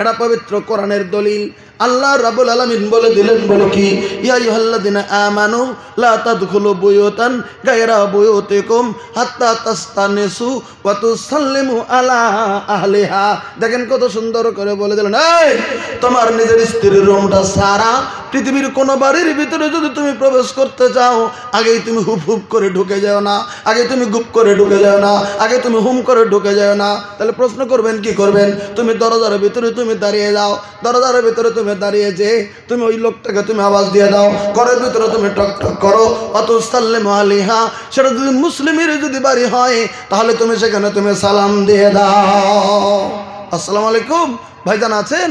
এটা পবিত্র কোরআনের দলিল। আল্লাহ রাব্বুল আলামিন বলে দিলেন, বলে কি, ইয়া আইয়ুহাল্লাযিনা আমানু লা তাদখুলু বুয়ুতান গায়রা বুয়ুতিকুম হাত্তা তাস্তানিসু ওয়া তুসাল্লিমু আলা আহলিহা। দেখেন কত সুন্দর করে বলে দিলেন, এই তোমার নিজের স্ত্রীর রুমটা সারা পৃথিবীর কোন বাড়ির ভিতরে যদি তুমি প্রবেশ করতে চাও, আগেই তুমি হুপ হুপ করে ঢুকে যাও না, আগে তুমি গুপ করে ঢুকে যাও না, আগে তুমি হুম করে ঢুকে যাও না। তাহলে প্রশ্ন করবেন কি করবেন? তুমি দরজার ভিতরে তুমি দাঁড়িয়ে যাও, দরজার ভিতরে তুমি দাঁড়িয়ে যে তুমি ওই লোকটাকে তুমি আওয়াজ দিয়ে দাও, ঘরের ভিতরে তুমি টক টক করো, অত সাল্লিমু আলাইহা। সেটা যদি মুসলিমের যদি বাড়ি হয় তাহলে তুমি সেখানে তুমি সালাম দিয়ে দাও। আসসালামু আলাইকুম ভাইজান আছেন?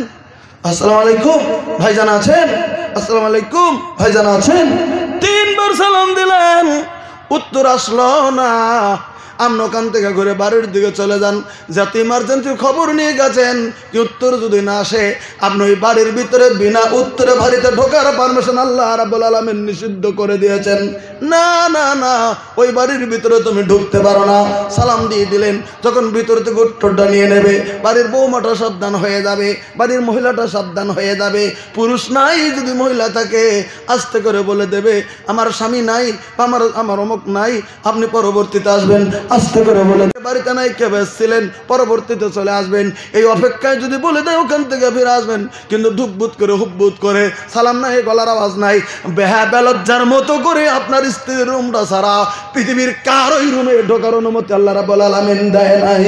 আসসালামু আলাইকুম ভাইজান আছেন? আসসালামু আলাইকুম ভাইজান আছেন? 3 বার সালাম দিলেন, উত্তর আসলো না। আপনি ওখান থেকে ঘুরে বাড়ির দিকে চলে যান, যাতে ইমার্জেন্সি খবর নিয়ে গেছেন, কি উত্তর যদি না আসে আপনি ওই বাড়ির ভিতরে বিনা উত্তরে বাড়িতে ঢোকার পারমিশন আল্লাহ রাব্বুল আলামিন নিষিদ্ধ করে দিয়েছেন। না না না, ওই বাড়ির ভিতরে তুমি ঢুকতে পারো না। সালাম দিয়ে দিলেন, যখন ভিতর থেকে উত্তরটা নিয়ে নেবে, বাড়ির বৌমাটা সাবধান হয়ে যাবে, বাড়ির মহিলাটা সাবধান হয়ে যাবে। পুরুষ নাই যদি মহিলা থাকে আস্তে করে বলে দেবে আমার স্বামী নাই, আমার অমুক নাই, আপনি পরবর্তীতে আসবেন। আস্তে করে বলে বাড়িতে নাই কে বেসছিলেন, পরবর্তীতে চলে আসবেন। এই অপেক্ষায় যদি বলে দেয় ওখান থেকে ফিরে আসবেন। কিন্তু ঢুকবুত করে হুববুত করে সালাম নাই, গলার আওয়াজ নাই, বেহাবেলজ্জার মতো করে আপনার স্ত্রীর রুমটা ছাড়া পৃথিবীর কারোই রুমে ঢোকার অনুমতি আল্লাহ রাব্বুল আলামিন দেয় নাই।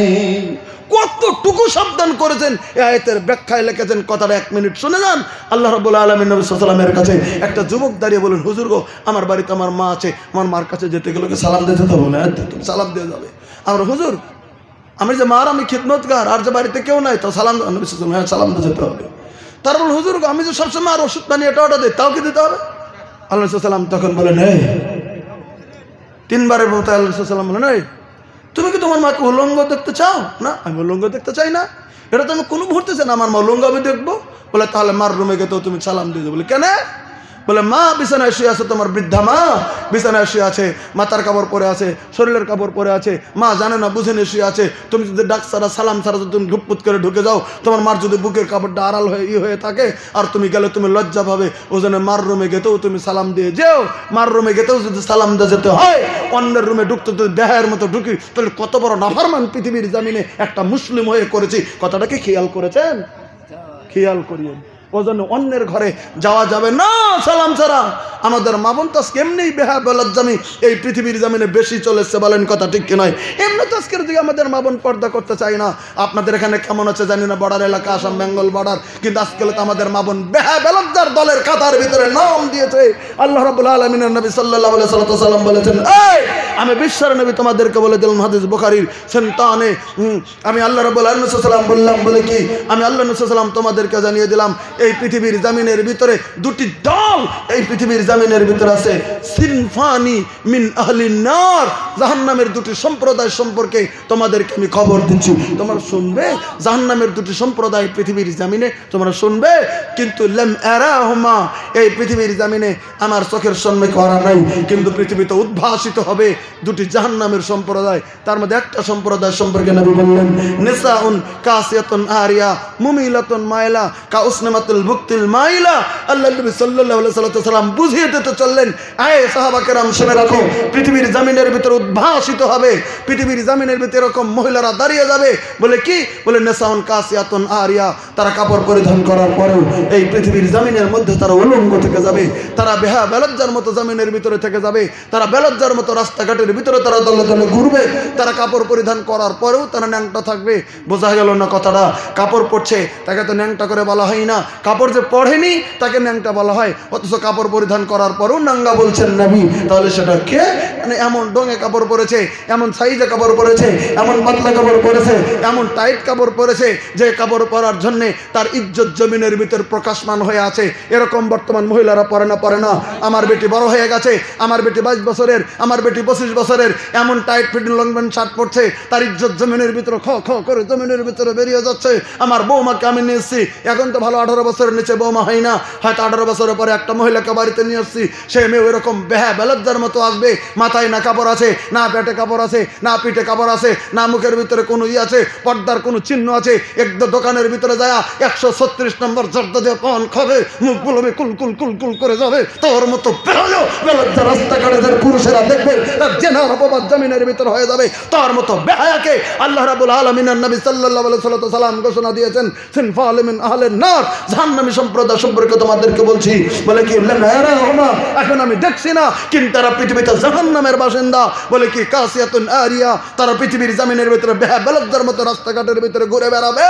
কতটুকু সাবধান করেছেন এই আয়াতের ব্যাখ্যায় লিখেছেন, কথাটা 1 মিনিট শুনে যান। আল্লাহ রাব্বুল আলামিন নবী সাল্লাল্লাহু আলাইহি ওয়াসাল্লামের কাছে একটা যুবক দাঁড়িয়ে বলেন, হুজুর গো, আমার বাড়িতে আমার মা আছে, আমার মার কাছে যেতে গেলে সালাম দিতে হবে না? তুমি সালাম দিয়ে যাবে। আমরা হুজুর আমি যে মার আমি খিদমতগার, আর যে বাড়িতে কেউ নাই, তো সালাম নবী সাল্লাল্লাহু আলাইহি ওয়াসাল্লাম সালাম দিয়ে যেতে হবে। তারপর হুজুর গো, আমি যে সবসময় আর ওষুধ পানি এটা ওটা দিই, তাও কি দিতে হবে? আল্লাহ সাল্লাম তখন বলেন, এই 3 বারের মতো আল্লাহ সাল্লাম বলেন, এই তুমি কি তোমার মাকে উলঙ্গ দেখতে চাও? না, আমি উলঙ্গ দেখতে চাই না। এটা তো আমি কোনো মুহূর্তে চাই না আমার মা উলঙ্গ আমি দেখবো। বলে তাহলে মার রুমে গেতেও তুমি সালাম দিয়ে দেবো। বলে কেন? বলে মা বিছানায় শুয়ে আছে, তোমার বৃদ্ধা মা বিছানায় শুয়ে আছে, মাথার কাপড় পরে আছে, শরীরের কাপড় পরে আছে, মা জানে না বুঝে নিয়ে শুয়ে আছে। তুমি যদি ডাক ছাড়া সালাম ছাড়া যদি তুমি ঘুপপুত করে ঢুকে যাও, তোমার মার যদি বুকের কাপড়টা আড়াল হয়ে হয়ে থাকে আর তুমি গেলে তুমি লজ্জা পাবে। ও জন্য মার রুমে গেতেও তুমি সালাম দিয়ে যেও। মার রুমে গেতেও যদি সালাম দিয়ে যেতে হয়, অন্যের রুমে ঢুকতে যদি দেহের মতো ঢুকি, তাহলে কত বড় নাফরমান পৃথিবীর জামিনে একটা মুসলিম হয়ে করেছি। কথাটাকে খেয়াল করেছেন? খেয়াল করিয়েন। ওই জন্য অন্যের ঘরে যাওয়া যাবে না সালাম ছাড়া। আমাদের মা বোন তো আজকে এমনিই বেহালজ্জামি এই পৃথিবীর জামিনে বেশি চলেছে, বলেন কথা ঠিক কি নয়? এমনি তো আজকের দিকে আমাদের মা বোন পর্দা করতে চাই না। আপনাদের এখানে কেমন আছে জানি না, বর্ডার এলাকা, আসাম বেঙ্গল বর্ডার, কিন্তু আজকে তো আমাদের মা বোন বেহালজ্জার দলের কাতার ভিতরে নাম দিয়েছে। আল্লাহ রাব্বুল আলামিনের নবী সাল্লাল্লাহু আলাইহি ওয়াসাল্লাম বলেছেন, এই আমি বিশ্বের নবী তোমাদেরকে বলে দিলাম, হাদিস বুখারীর সন্তানে, আমি আল্লাহ রাব্বুল আলামিন সাল্লাম বললাম বলে কি, আমি আল্লাহ নবী সাল্লাম তোমাদেরকে জানিয়ে দিলাম এই পৃথিবীর জামিনের ভিতরে দুটি দল, এই পৃথিবীর জামিনের ভিতরে আছে সিনফানি মিন আহলিন নার, জাহান্নামের দুটি সম্প্রদায় সম্পর্কে তোমাদেরকে আমি খবর দিচ্ছি। তোমরা শুনবে জাহান্নামের দুটি সম্প্রদায় পৃথিবীর জামিনে, তোমরা শুনবে, কিন্তু লাম আরাহুমা, এই পৃথিবীর জামিনে আমার চোখের সম্মুখে করা নাই, কিন্তু পৃথিবীতে উদ্ভাসিত হবে দুটি জাহান্নামের সম্প্রদায়। তার মধ্যে একটা সম্প্রদায় সম্পর্কে নবী বললেন, নিসাউন কাসিয়াতুন আরিয়া মুমিলাতুন মাইলা কাউসনামাতুল বুকতিল মাইলা। আল্লাহ নবী সাল্লাল্লাহু আলাইহি ওয়াসাল্লাম বুঝিয়ে দিতে চললেন, আয়ে সাহাবা কেরাম শুনে রাখো, পৃথিবীর জামিনের ভিতরে উদ্ভাসিত হবে, পৃথিবীর জামিনের ভিতরে এরকম মহিলারা দাঁড়িয়ে যাবে, বলে কি, বলে নিসাউন কাসিয়াতুন আরিয়া, তারা কাপড় পরিধান করার পরেও এই পৃথিবীর জামিনের মধ্যে তারা উলঙ্গ থেকে যাবে, তারা বেলজ্জার মতো জামিনের ভিতরে থেকে যাবে, তারা বেলজ্জার মতো রাস্তাঘাটের ভিতরে তারা দলে দলে ঘুরবে, তারা কাপড় পরিধান করার পরেও তারা ন্যাংটা থাকবে। বোঝা গেল না কথাটা? কাপড় পরছে তাকে তো ন্যাংটা করে বলা হয় না, কাপড় যে পরেনি তাকে ন্যাংটা বলা হয়, অথচ কাপড় পরিধান করার পরেও নাঙ্গা বলছেন নবী। তাহলে সেটা কে? মানে এমন ডোঙে কাপড় পরেছে, এমন সাইজে কাপড় পরেছে, এমন পাতলা কাপড় পরেছে, এমন টাইট কাপড় পরেছে যে কাপড় পরার জন্যে তার ইজ্জত জমিনের ভিতর প্রকাশমান হয়ে আছে। এরকম বর্তমান মহিলারা পরে না। আমার বেটি বড় হয়ে গেছে, আমার বেটি 22 বছরের, আমার বেটি 25 বছরের, এমন tight fitting long pant shirt পরছে, তার ইজ্জত জমিনের ভিতরে খ খ করে জমিনের ভিতরে বেরিয়ে যাচ্ছে। আমার বৌমাকে আমি নিয়ে এসেছি, এখন তো ভালো 18 বছরের নিচে বৌমা হয় না, হয়তো 18 বছরের পরে একটা মহিলাকে বাড়িতে নিয়ে এসেছি, সে মেয়ে এরকম বেলজ্জার মতো আসবে, মাথায় না কাপড় আছে, না পেটে কাপড় আছে, না পিঠে কাপড় আছে, না মুখের ভিতরে কোনো আছে, পর্দার কোনো চিহ্ন আছে। একদম দোকানের ভিতরে যায় 136 নম্বর জর্দা দিয়ে পান খাবে, মুখগুলো কুল কুল কুল কুল করে যাবে, তোর মতো বেলজ্জা রাস্তাঘাটে পুরুষেরা দেখবে, তার জেনার অপবাদ জমিনের ভিতরে হয়ে যাবে। তার মতো বেহায়াকে আল্লাহ রাব্বুল আলামিনের নবী সাল্লাল্লাহু আলাইহি ওয়াসাল্লাম ঘোষণা দিয়েছেন, সিনফাল মিন আহলিন নার, জাহান্নামী সম্প্রদায় সম্পর্কে তোমাদেরকে বলছি। বলে কি, এখন আমি দেখছি না, কিন্তু তারা পৃথিবীতে জাহান্নামের বাসিন্দা। বলে কি, কাসিয়াতুন আরিয়া, তারা পৃথিবীর জমিনের ভিতরে বেলজ্জার মতো রাস্তাঘাটের ভিতরে ঘুরে বেড়াবে।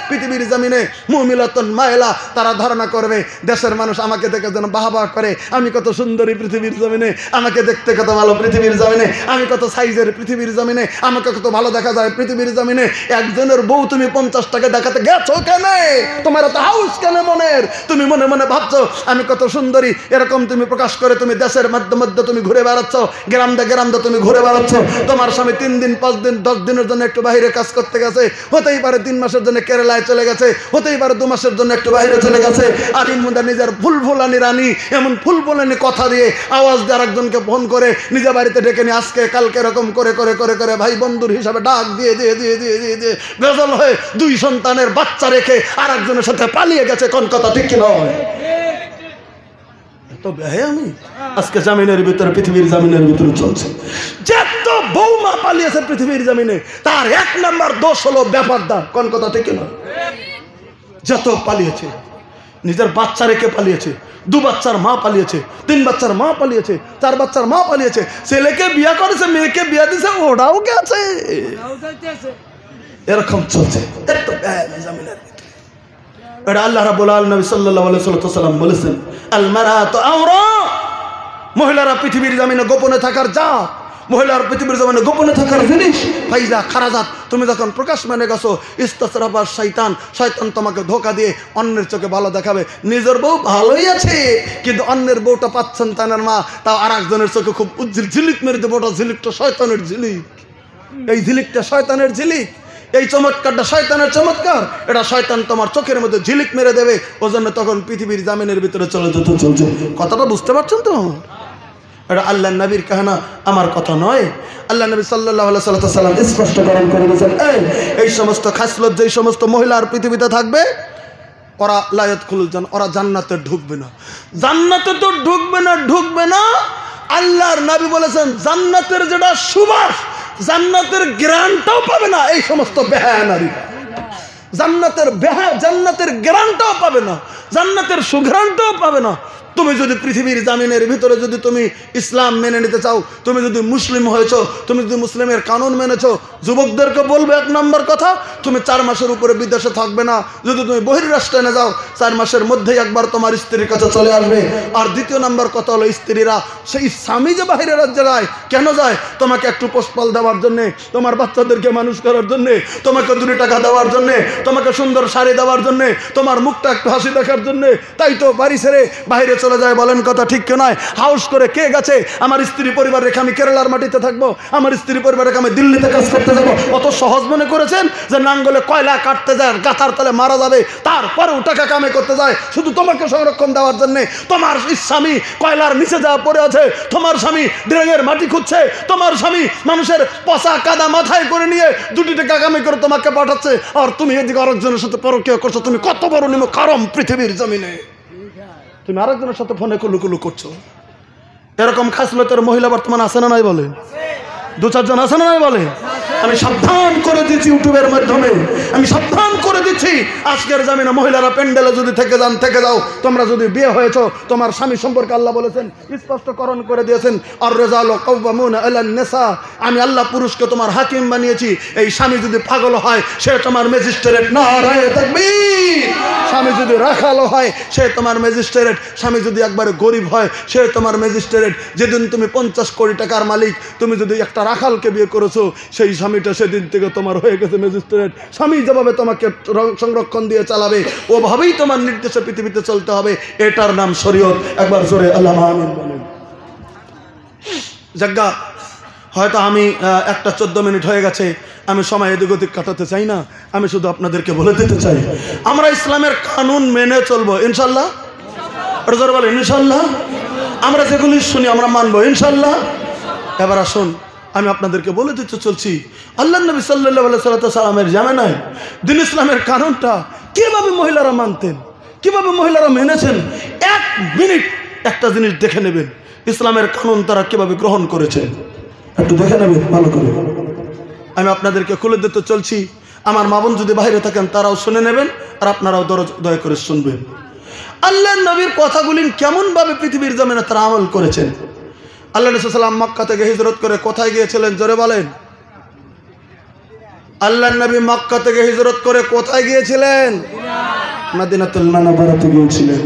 পৃথিবীর জমিনে মুমিলাতুন মাইলা, তারা ধারণা করবে দেশের মানুষ আমাকে দেখে যেন বাহবা করে, আমি কত সুন্দরী পৃথিবীর জমিনে, আমাকে দেখতে কত ভালো পৃথিবীর জমিনে, আমি কত সাইজের পৃথিবীর জমিনে, আমাকে কত ভালো দেখা যায় পৃথিবীর জমিনে। একজনের বউ তুমি 50 টাকা দেখাতে গেছো কেন? তোমার এত হাউস কেন মনের? তুমি মনে মনে ভাবছো আমি কত সুন্দরী, এরকম তুমি প্রকাশ করে তুমি দেশের মধ্যে তুমি ঘুরে বেড়াচ্ছ, গ্রামদা তুমি ঘুরে বেড়াচ্ছ। তোমার স্বামী 3 দিন 5 দিন 10 দিনের জন্য একটু বাইরে কাজ করতে গেছে, হতেই পারে 3 মাসের জন্য কেরালায় চলে গেছে, হতেই পারে 2 মাসের জন্য একটু বাইরে চলে গেছে। আর ইমুদা নিজের ফুলফুলানি রানী এমন ফুলফুলানি কথা দিয়ে আওয়াজ দিয়ে আরেকজনকে ফোন করে নিজে বাড়িতে ডেকে নিয়ে আজকে কালকে এরকম করে করে করে করে ভাই বন্ধুর হিসাবে ডাক দিয়ে দিয়ে দিয়ে দিয়ে দিয়ে দিয়ে বেজাল হয়ে 2 সন্তানের বাচ্চা রেখে আর একজনের সাথে পালিয়ে গেছে। কোন কথা ঠিক কি নয়? তো আমি আজকে জামিনের ভিতরে, পৃথিবীর জামিনের ভিতরে চলছে যত বৌমা পালিয়েছে পৃথিবীর জামিনে, তার 1 নাম্বার দোষ হলো ব্যাপারদার। কোন কথা ঠিক না? যত পালিয়েছে, নিজের বাচ্চা রেখে পালিয়েছে, 2 বাচ্চার মা পালিয়েছে, 3 বাচ্চার মা পালিয়েছে, 4 বাচ্চার মা পালিয়েছে, ছেলেকে বিয়া করেছে, মেয়েকে বিয়া দিয়েছে, ওটাও গেছে, এরকম চলছে। এটা আল্লাহ রাব্বুল আলামিন নবী সাল্লাল্লাহু আলাইহি ওয়াসাল্লাম বলেছেন, আল মারাতু আওরা, মহিলারা পৃথিবীর জমিনে গোপনে থাকার জাত, মহিলার পৃথিবীর জমিনে গোপনে থাকার জিনিস। ফাইজা খারাজাত, তুমি যখন প্রকাশ মানে গেছো, ইস্তাসরাবা শয়তান, শয়তান তোমাকে ধোকা দিয়ে অন্যের চোখে ভালো দেখাবে। নিজের বউ ভালোই আছে, কিন্তু অন্যের বউটা পাচ্ছেন তানের মা, তাও আর একজনের চোখে খুব উজ্জ্বল ঝিলিক মেরে দেবো। ওটা ঝিলিকটা শয়তানের ঝিলিক, এই ঝিলিকটা শয়তানের ঝিলিক, এই চমৎকারটা শয়তানের চমৎকার। এটা শয়তান তোমার চোখের মধ্যে ঝিলিক মেরে দেবে, ওজন্য তখন পৃথিবীর জামিনের ভিতরে চলে যেতে চলছে। কথাটা বুঝতে পারছেন তো? এটা আল্লাহ নবীর কাহিনী, আমার কথা নয়। আল্লাহ নবী সাল্লাল্লাহু আলাইহি ওয়াসাল্লাম স্পষ্টকরণ করে দিয়েছেন, এই সমস্ত খাসলত যেই সমস্ত মহিলার পৃথিবীতে থাকবে, ওরা লা ইয়াদখুলুল জান্নাহ, ওরা জান্নাতে ঢুকবে না। জান্নাতে তো ঢুকবে না। আল্লাহর নবী বলেছেন জান্নাতের যেটা সুবাস, জান্নাতের গ্রান্টও পাবে না এই সমস্ত বেহায়া নারী। জান্নাতের গ্যারান্টিও পাবে না, জান্নাতের সুগ্রান্টও পাবে না। তুমি যদি পৃথিবীর জামিনের ভিতরে যদি তুমি ইসলাম মেনে নিতে চাও, তুমি যদি মুসলিম হয়েছো, তুমি যদি মুসলিমের কানুন মেনেছো, যুবকদেরকে বলবে 1 নম্বর কথা, তুমি 4 মাসের উপরে বিদেশে থাকবে না। যদি তুমি বহির্রাষ্ট্রে না যাও, 4 মাসের মধ্যেই একবার তোমার স্ত্রীর কাছে চলে আসবে। আর 2 নম্বর কথা হলো, স্ত্রীরা সেই স্বামী যে বাহিরের রাজ্যে যায়, কেন যায়? তোমাকে একটু পোষপাল দেওয়ার জন্যে, তোমার বাচ্চাদেরকে মানুষ করার জন্যে, তোমাকে 2 টাকা দেওয়ার জন্যে, তোমাকে সুন্দর শাড়ি দেওয়ার জন্যে, তোমার মুখটা একটু হাসি দেখার জন্যে। তাই তো বাড়ি ছেড়ে বাইরে চলে যায়। বলেন কথা ঠিক কে নয়? হাউস করে কে গেছে? আমার স্ত্রী পরিবার রেখে আমি কেরালার মাটিতে থাকবো, আমার স্ত্রী পরিবার রেখে আমি দিল্লিতে কাজ করতে যাবো। অত সহজ মনে করেছেন যে নাঙ্গলে কয়লা কাটতে যায়, গাথার তলে মারা যাবে, তারপরেও টাকা কামে করতে যায় শুধু তোমাকে সংরক্ষণ দেওয়ার জন্যে? তোমার স্বামী কয়লার নিচে যা পড়ে আছে, তোমার স্বামী ড্রেনের মাটি খুঁজছে, তোমার স্বামী মানুষের পচা কাদা মাথায় করে নিয়ে 2 টাকা কামে করে তোমাকে পাঠাচ্ছে, আর তুমি এদিকে আরেকজনের সাথে পরকীয়া করছো। তুমি কত বড় নিমক হারাম পৃথিবীর জমিনে! তুমি আরেকজনের সাথে ফোনে কুলুকুলু করছো। এরকম খাসলতের মহিলা বর্তমান আছে না নাই? বলে 2-4 জন আছে না নাই? বলে আমি সাবধান করে দিচ্ছি, ইউটিউবের মাধ্যমে আমি সাবধান করে দিচ্ছি, আজকের জামিনে মহিলারা প্যান্ডেলে যদি থেকে যাও, তোমরা যদি বিয়ে হয়েছো, তোমার স্বামী সম্পর্কে আল্লাহ বলেছেন, স্পষ্টকরণ করে দিয়েছেন, আর রিজালু কাওয়ামুনা আলান নিসা, আমি আল্লাহ পুরুষকে তোমার হাকিম বানিয়েছি। এই স্বামী যদি পাগল হয়, সে তোমার ম্যাজিস্ট্রেট। নারায়ে তাকবীর! স্বামী যদি রাখালো হয়, সে তোমার ম্যাজিস্ট্রেট। স্বামী যদি একবারে গরিব হয়, সে তোমার ম্যাজিস্ট্রেট। যেদিন তুমি 50 কোটি টাকার মালিক, তুমি যদি একটা রাখালকে বিয়ে করেছো, সেই স্বামীটা সেদিন থেকে তোমার হয়ে গেছে ম্যাজিস্ট্রেট। স্বামী যেভাবে তোমাকে সংরক্ষণ দিয়ে চালাবে, ওভাবেই তোমার নির্দেশে পৃথিবীতে চলতে হবে। এটার নাম শরীয়ত। একবার জোরে আল্লাহ আমিন বলেন। জায়গা হয়তো আমি 1টা 14 মিনিট হয়ে গেছে, আমি সময় এদিক ওদিক কাটাতে চাই না। আমি শুধু আপনাদেরকে বলে দিতে চাই, আমরা ইসলামের কানুন মেনে চলবো ইনশাল্লাহ। জোরে বলেন ইনশাল্লাহ। আমরা যেগুলি শুনি আমরা মানবো ইনশাল্লাহ। এবার আসুন, আমি আপনাদেরকে বলে দিতে চলছি, আল্লাহ নবী সাল্লাল্লাহু আলাইহি সাল্লামের জামানায় দ্বীন ইসলামের কানুনটা কিভাবে মহিলারা মানতেন, কিভাবে মহিলারা মেনেছেন। 1 মিনিট একটা জিনিস দেখে নেবেন, ইসলামের কানুন তারা কিভাবে গ্রহণ করেছেন, একটু দেখে নেবেন ভালো করে। আমি আপনাদেরকে খুলে দিতে চলছি, আমার মা বোন যদি বাইরে থাকেন তারাও শুনে নেবেন, আর আপনারাও দয়া করে শুনবেন। আল্লাহ নবীর কথাগুলি কেমনভাবে পৃথিবীর জমিনে তারা আমল করেছেন। আল্লাহ রাসূল সাল্লাল্লাহু আলাইহি ওয়াসাল্লাম মক্কা থেকে হিজরত করে কোথায় গিয়েছিলেন? জোরে বলেন। আল্লাহ নবী মক্কা থেকে হিজরত করে কোথায় গিয়েছিলেন? মদিনাতুল মুনাওয়ারাতে গিয়েছিলেন।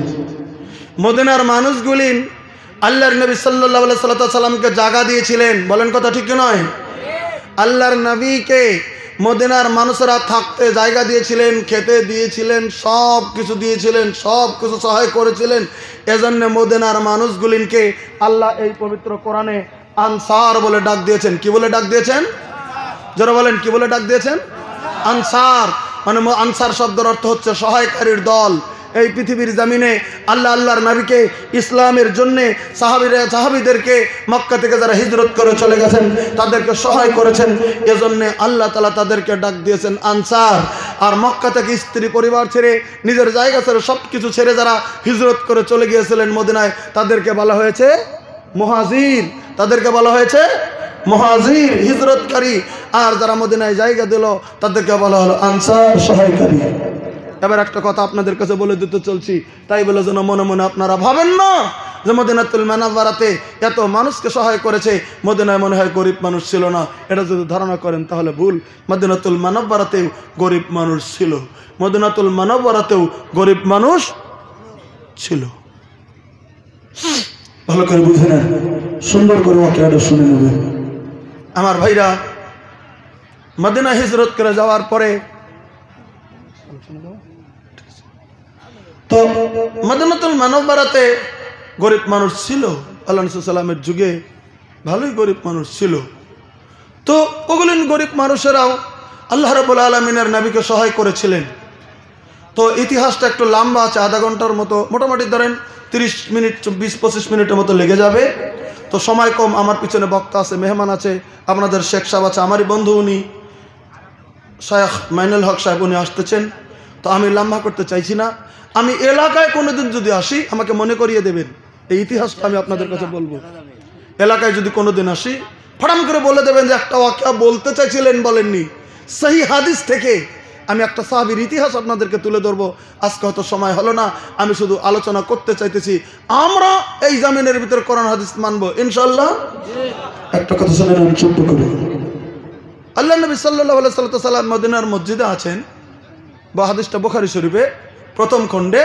মদিনার মানুষগুলি আল্লাহর নবী সাল্লাল্লাহু আলাইহি সাল্লামকে জায়গা দিয়েছিলেন। বলেন কথা ঠিক কি নয়? আল্লাহর নবীকে মদিনার মানুষরা থাকতে জায়গা দিয়েছিলেন, খেতে দিয়েছিলেন, সব কিছু দিয়েছিলেন, সব কিছু সহায় করেছিলেন। এজন্য মদিনার মানুষগুলিকে আল্লাহ এই পবিত্র কোরআনে আনসার বলে ডাক দিয়েছেন। কি বলে ডাক দিয়েছেন? যারা বলেন কি বলে ডাক দিয়েছেন? আনসার। মানে আনসার শব্দের অর্থ হচ্ছে সহায়কারীর দল। এই পৃথিবীর জমিনে আল্লাহর নবীকে ইসলামের জন্য সাহাবীদেরকে মক্কা থেকে যারা হিজরত করে চলে গেছেন তাদেরকে সহায় করেছেন, এজন্য আল্লাহ তাআলা তাদেরকে ডাক দিয়েছেন আনসার। আর মক্কা থেকে স্ত্রী পরিবার ছেড়ে, নিজের জায়গা ছেড়ে, সব কিছু ছেড়ে যারা হিজরত করে চলে গিয়েছিলেন মদিনায়, তাদেরকে বলা হয়েছে মুহাজির। তাদেরকে বলা হয়েছে মুহাজির, হিজরতকারী। আর যারা মদিনায় জায়গা দিল তাদেরকে বলা হলো আনসার, সহায়কারী। এবার একটা কথা আপনাদের কাছে বলে দিতে চলছি, তাই বলে যেন মনে মনে আপনারা ভাবেন না যে মদিনাতুল মুনাওয়ারাতে এত মানুষকে সহায় করেছে, মদিনায় মনে হয় গরিব মানুষ ছিল না। এটা যদি ধারণা করেন তাহলে ভুল। মদিনাতুল মুনাওয়ারাতেও গরিব মানুষ ছিল, মদিনাতুল মুনাওয়ারাতেও গরিব মানুষ ছিল। ভালো করে বুঝে নেন, সুন্দর করে ওয়াকিয়াটা শুনে নেবেন। আমার ভাইরা, মদিনা হিজরত করে যাওয়ার পরে তো মদিনাতুল মুনাওয়ারাতে গরিব মানুষ ছিল। আল্লাহ রাসূল সাল্লামের যুগে ভালোই গরিব মানুষ ছিল। তো ওগুলো গরিব মানুষেরাও আল্লাহ রাব্বুল আলামিনের নবীকে সহায় করেছিলেন। তো ইতিহাসটা একটু লম্বা আছে, আধা ঘন্টার মতো, মোটামুটি ধরেন 30 মিনিট 20-25 মিনিটের মতো লেগে যাবে। তো সময় কম, আমার পিছনে বক্তা আছে, মেহমান আছে, আপনাদের শেখ সাহেব আছে, আমারই বন্ধু, উনি শায়খ মাইনুল হক সাহেব, উনি আসতেছেন। তো আমি লম্বা করতে চাইছি না। আমি এলাকায় কোনোদিন যদি আসি আমাকে মনে করিয়ে দেবেন, এই ইতিহাসটা আমি আপনাদের কাছে বলবো। এলাকায় যদি কোনোদিন আসি ফটাম করে বলে দেবেন যে একটা ওয়াকিয়া বলতে চাইছিলেন বলেননি, সহি হাদিস থেকে আমি একটা সাহাবীর ইতিহাস আপনাদেরকে তুলে ধরবো। আজকে হয়তো সময় হলো না, আমি শুধু আলোচনা করতে চাইতেছি। আমরা এই জামিনের ভিতরে কোরআন হাদিস মানবো ইনশাআল্লাহ। একটা কথা শুনে আমি ছোট্ট করে, আল্লাহ নবী সাল্লাল্লাহু আলাইহি সাল্লাম মদিনার মসজিদে আছেন, বা হাদিসটা বুখারী শরীফে প্রথম খণ্ডে।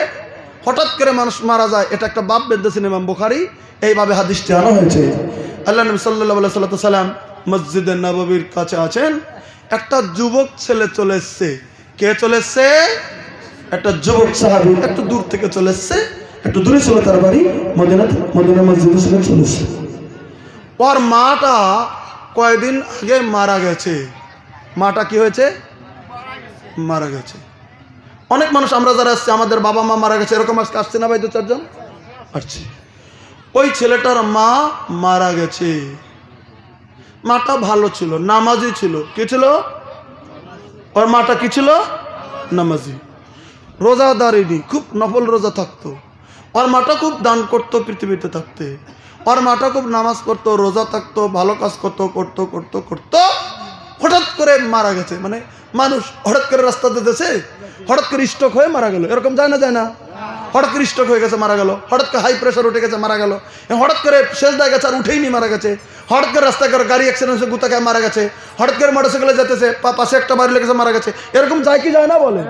হঠাৎ করে মানুষ মারা যায়, এটা একটা বাপ বেঁধেছেন ইমাম বুখারী, এইভাবে হাদিসটি আনা হয়েছে। আল্লাহ নবী সাল্লাল্লাহু আলাইহি সাল্লাম মসজিদে নববীর কাছে আছেন, একটা যুবক ছেলে চলে এসছে। কে চলে এসছে? একটা যুবক সাহাবী, একটু দূর থেকে চলে এসছে, একটু দূরে ছিল তার বাড়ি, মদিনা মসজিদে চলে এসছে। ওর মাটা কয়েকদিন আগে মারা গেছে। মাটা কি হয়েছে? মারা গেছে। অনেক মানুষ আমরা যারা আসছে, আমাদের বাবা মা মারা গেছে, এরকম আজকে আসছে না ভাই? 2-4 জন আসছে। ওই ছেলেটার মা মারা গেছে। মাটা ভালো ছিল, নামাজি ছিল। কি ছিল? ওর মাটা কি ছিল? নামাজি, রোজাদারিনী, খুব নফল রোজা থাকতো। ওর মাটা খুব দান করতো পৃথিবীতে থাকতে। ওর মাটা খুব নামাজ পড়তো, রোজা থাকতো, ভালো কাজ করতো করতো করতো করতো। হঠাৎ করে মারা গেছে। মানে মানুষ হঠাৎ করে রাস্তা দিতেছে, হঠাৎ করে স্ট্রোক হয়ে মারা গেল, এরকম যায় না? যায় না? হঠাৎ করে স্ট্রোক হয়ে গেছে, মারা গেল। হঠাৎ করে হাই প্রেশার উঠে গেছে, মারা গেল। হঠাৎ করে শেষ দায় গেছে আর উঠেইনি, মারা গেছে। হঠাৎ করে রাস্তায় করে গাড়ি অ্যাক্সিডেন্টে গুতা খায়, মারা গেছে। হঠাৎ করে মোটরসাইকেলে যেতেছে, পাশে একটা বাড়ি লেগেছে, মারা গেছে। এরকম যায় কি যায় না বলে?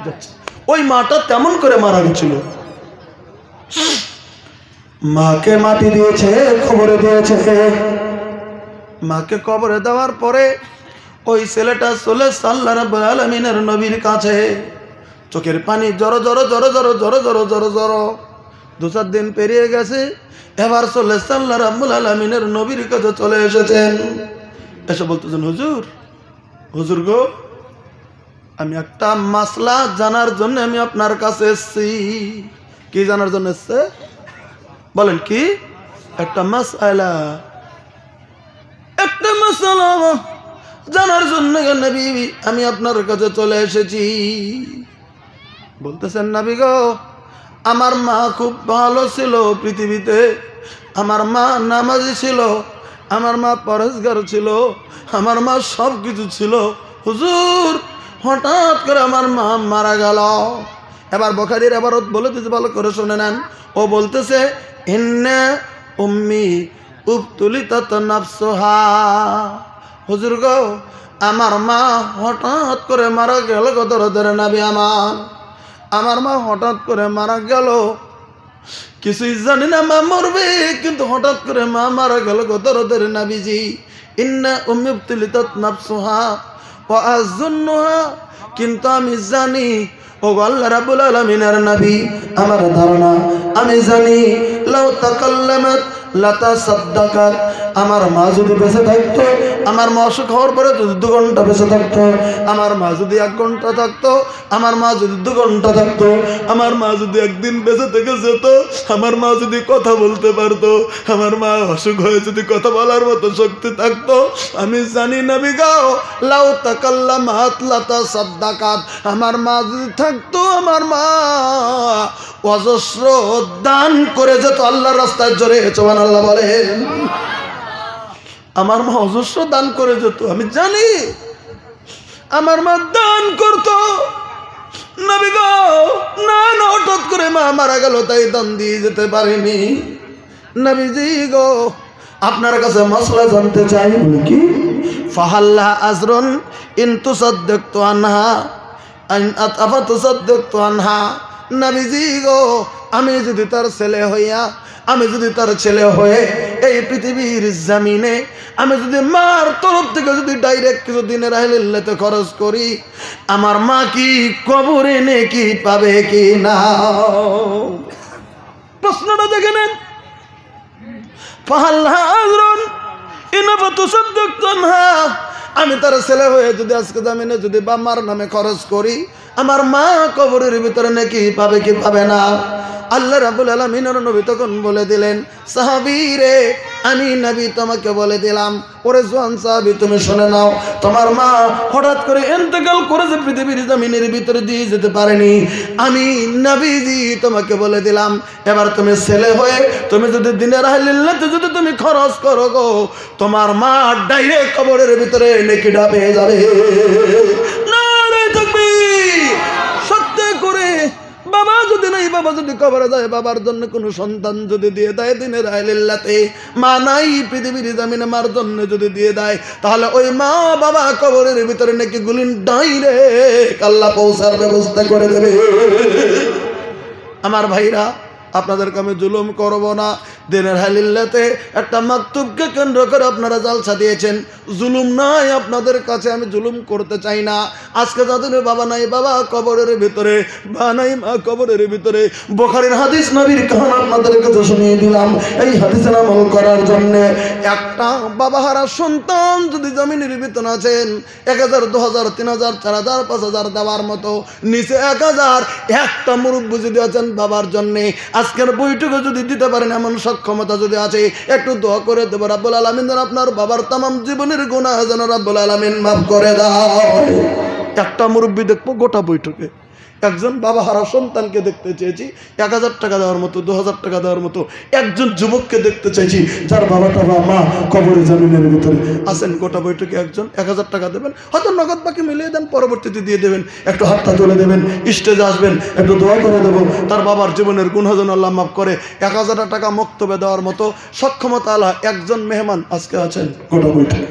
যাচ্ছে। ওই মাটা তেমন করে মারা গেছিল। মাকে মাটি দিয়েছে, কবরে দিয়েছে। মাকে কবরে দেওয়ার পরে ওই ছেলেটা চলে আল্লাহ রাব্বুল আলামিনের নবীর কাছে। চোখের পানি জড়ো জড়ো জড়ো জড়ো জড়ো জড়ো জড়ো জড়ো। 2-4 দিন পেরিয়ে গেছে, এবার চলে আল্লাহ রাব্বুল আলামিনের নবীর কাছে চলে এসেছেন। এসে বলতেছেন, হুজুর, হুজুর গো, আমি একটা মাসলা জানার জন্য আমি আপনার কাছে এসেছি। কি জানার জন্য এসছে? বলেন কি? একটা মাসআলা, একটা মাসআলা জানার জন্য নবী আমি আপনার কাছে চলে এসেছি। বলতেছেন, নবী গো, আমার মা খুব ভালো ছিল পৃথিবীতে। আমার মা নামাজি ছিল, আমার মা পরেজগার ছিল, আমার মা সব কিছু ছিল। হুজুর, হঠাৎ করে আমার মা মারা গেল। এবার বুখারীর ইবারত বলে দিতে, ভালো করে শুনে নেন। ও বলতেছে, ইন্না উম্মি উবতুলিতাত নাফসুহা। হুজুর গো, আমার মা হঠাৎ করে মারা গেল। গদরদের নবী আমার মা হঠাৎ করে মারা গেল। কিছুই জানি না মা মরবে, কিন্তু হঠাৎ করে মা মারা গেল। গদরদের নবীজি, ইন্না উম্মি উবতুলিতাত নাফসুহা ওয়া আযুন্নুহা, কিন্তু আমি জানি, ও আল্লাহ রাব্বুল আলামিনের নবী, আমার ধারণা, আমি জানি, লাউ তাকাল্লামাত লাতাসাদ্দাকাত, আমার মা যদি বেঁচে থাকতো, আমার মা অসুখ হওয়ার পরে যদি 2 ঘন্টা বেঁচে থাকতো, আমার মা যদি 1 ঘন্টা থাকতো, আমার মা যদি 2 ঘন্টা থাকতো, আমার মা যদি 1 দিন বেঁচে থেকে যেত, আমার মা যদি কথা বলতে পারতো, আমার মা অসুখ হয়ে যদি কথা বলার মতো শক্তি থাকতো, আমি জানি নবী গো, লাউ তাকাল্লামাত লাতাসাদ্দাকাত, আমার মা যদি থাকতো, আমার মা অজস্র দান করে যেত আল্লাহর রাস্তায়। জোরে সুবহানাল্লাহ বলেন। আমার মা অজস্র দান করে যেত, আমি জানি আমার মা দান করত। নবী গো, না না, হঠাৎ করে মা মারা গেল, তাই দান দিয়ে যেতে পারিনি। নবীজি গো, আপনার কাছে মাসলা জানতে চাই। কি? ফাহাল্লা আজরুন ইন তুসাদ্দাকতু আনহা আন আতাফাতুসাদ্দাকতু আনহা। নবীজি গো, আমি যদি তার ছেলে হইয়া, আমি যদি তার ছেলে হয়ে এই পৃথিবীর জমিনে আমি যদি মার তরফ থেকে যদি ডাইরেক্ট কিছু দিনের আহলিল্লাতে খরচ করি, আমার মা কি কবরে নেকি পাবে কি না? প্রশ্নটা দেখে নেন। ফাহাল্লা আজরুন ইন আতাফাতুসাদ্দাকতু আনহা, আমি তার ছেলে হয়ে যদি আজকে জমিনে যদি বাম্মার নামে খরচ করি, আমার মা কবরের ভিতরে নাকি পাবে কি পাবে না? আল্লাহ রাব্বুল আলামিনের নবী তখন বলে দিলেন, সাহাবী রে, আমি নবী তোমাকে বলে দিলাম, ওরে জওয়ান সাহাবী, তুমি শুনে নাও, তোমার মা হঠাৎ করে ইন্তেকাল করেছে, পৃথিবীর জমিনের ভিতরে দিয়ে যেতে পারেনি। আমি নবীজি তোমাকে বলে দিলাম, এবার তুমি ছেলে হয়ে তুমি যদি দিনের আহলিল্লাতে যদি তুমি খরচ করো গো, তোমার মা ডাইরেক্ট কবরের ভিতরে নেকিটা পেয়ে যাবে। নারে তাকবীর। যদি নাই, বাবা যদি কবরে যায়, বাবার জন্য কোনো সন্তান যদি দিয়ে দেয় দিনের আইলিল্লাতে, মা নাই পৃথিবীর জমিনে, মার জন্য যদি দিয়ে দেয়, তাহলে ওই মা বাবা কবরের ভিতরে নাকি গুলিন ডাইরেক্ট আল্লাহ পৌঁছার ব্যবস্থা করে দেবে। আমার ভাইরা, আপনাদেরকে আমি জুলুম করব না। দিনের হালিল্লাতে একটা মাকতুবকে কেন্দ্র করে আপনারা জালসা দিয়েছেন, জুলুম নাই আপনাদের কাছে, আমি জুলুম করতে চাই না। আজকে যাদের বাবা নাই, বাবা কবরের ভিতরে, মা নাই, মা কবরের ভিতরে, বুখারীর হাদিস নবীর কাহানি আপনাদের কাছে শুনিয়ে দিলাম। এই হাদিসের আমল করার জন্য একটা বাবাহারা সন্তান যদি জমিনের ভিতরে আছেন, 1000, 2000, 3000, 4000, 5000 দেওয়ার মতো, নিচে 1000 একটা মুরব্বি যদি আছেন বাবার জন্যে, আজকের বইটুকু যদি দিতে পারেন, এমন সক্ষমতা যদি আছে, একটু দোয়া করে দেব রাব্বুল আলামিন যেন আপনার বাবার তামাম জীবনের গুনাহ যেন রাব্বুল আলামিন মাফ করে দাও। একটা মুরব্বি দেখবো গোটা বইটুকে। একজন বাবা হারা সন্তানকে দেখতে চেয়েছি 1000 টাকা দেওয়ার মতো, 2000 টাকা দেওয়ার মতো। একজন যুবককে দেখতে চাইছি যার বাবাটা বা মা কবরে জমিনের ভিতরে আছেন, গোটা বইটুকে একজন 1000 টাকা দেবেন, হয়তো নগদ বাকি মিলিয়ে দেন, পরবর্তীতে দিয়ে দেবেন, একটু হাতটা তুলে দেবেন, স্টেজে আসবেন, একটু দোয়া করে দেবো তার বাবার জীবনের গুনাহ যেন আল্লাহ মাফ করে। 1000 টাকা মক্তবে দেওয়ার মতো সক্ষমতা আল্লাহ একজন মেহমান আজকে আছেন গোটা বইটুকে।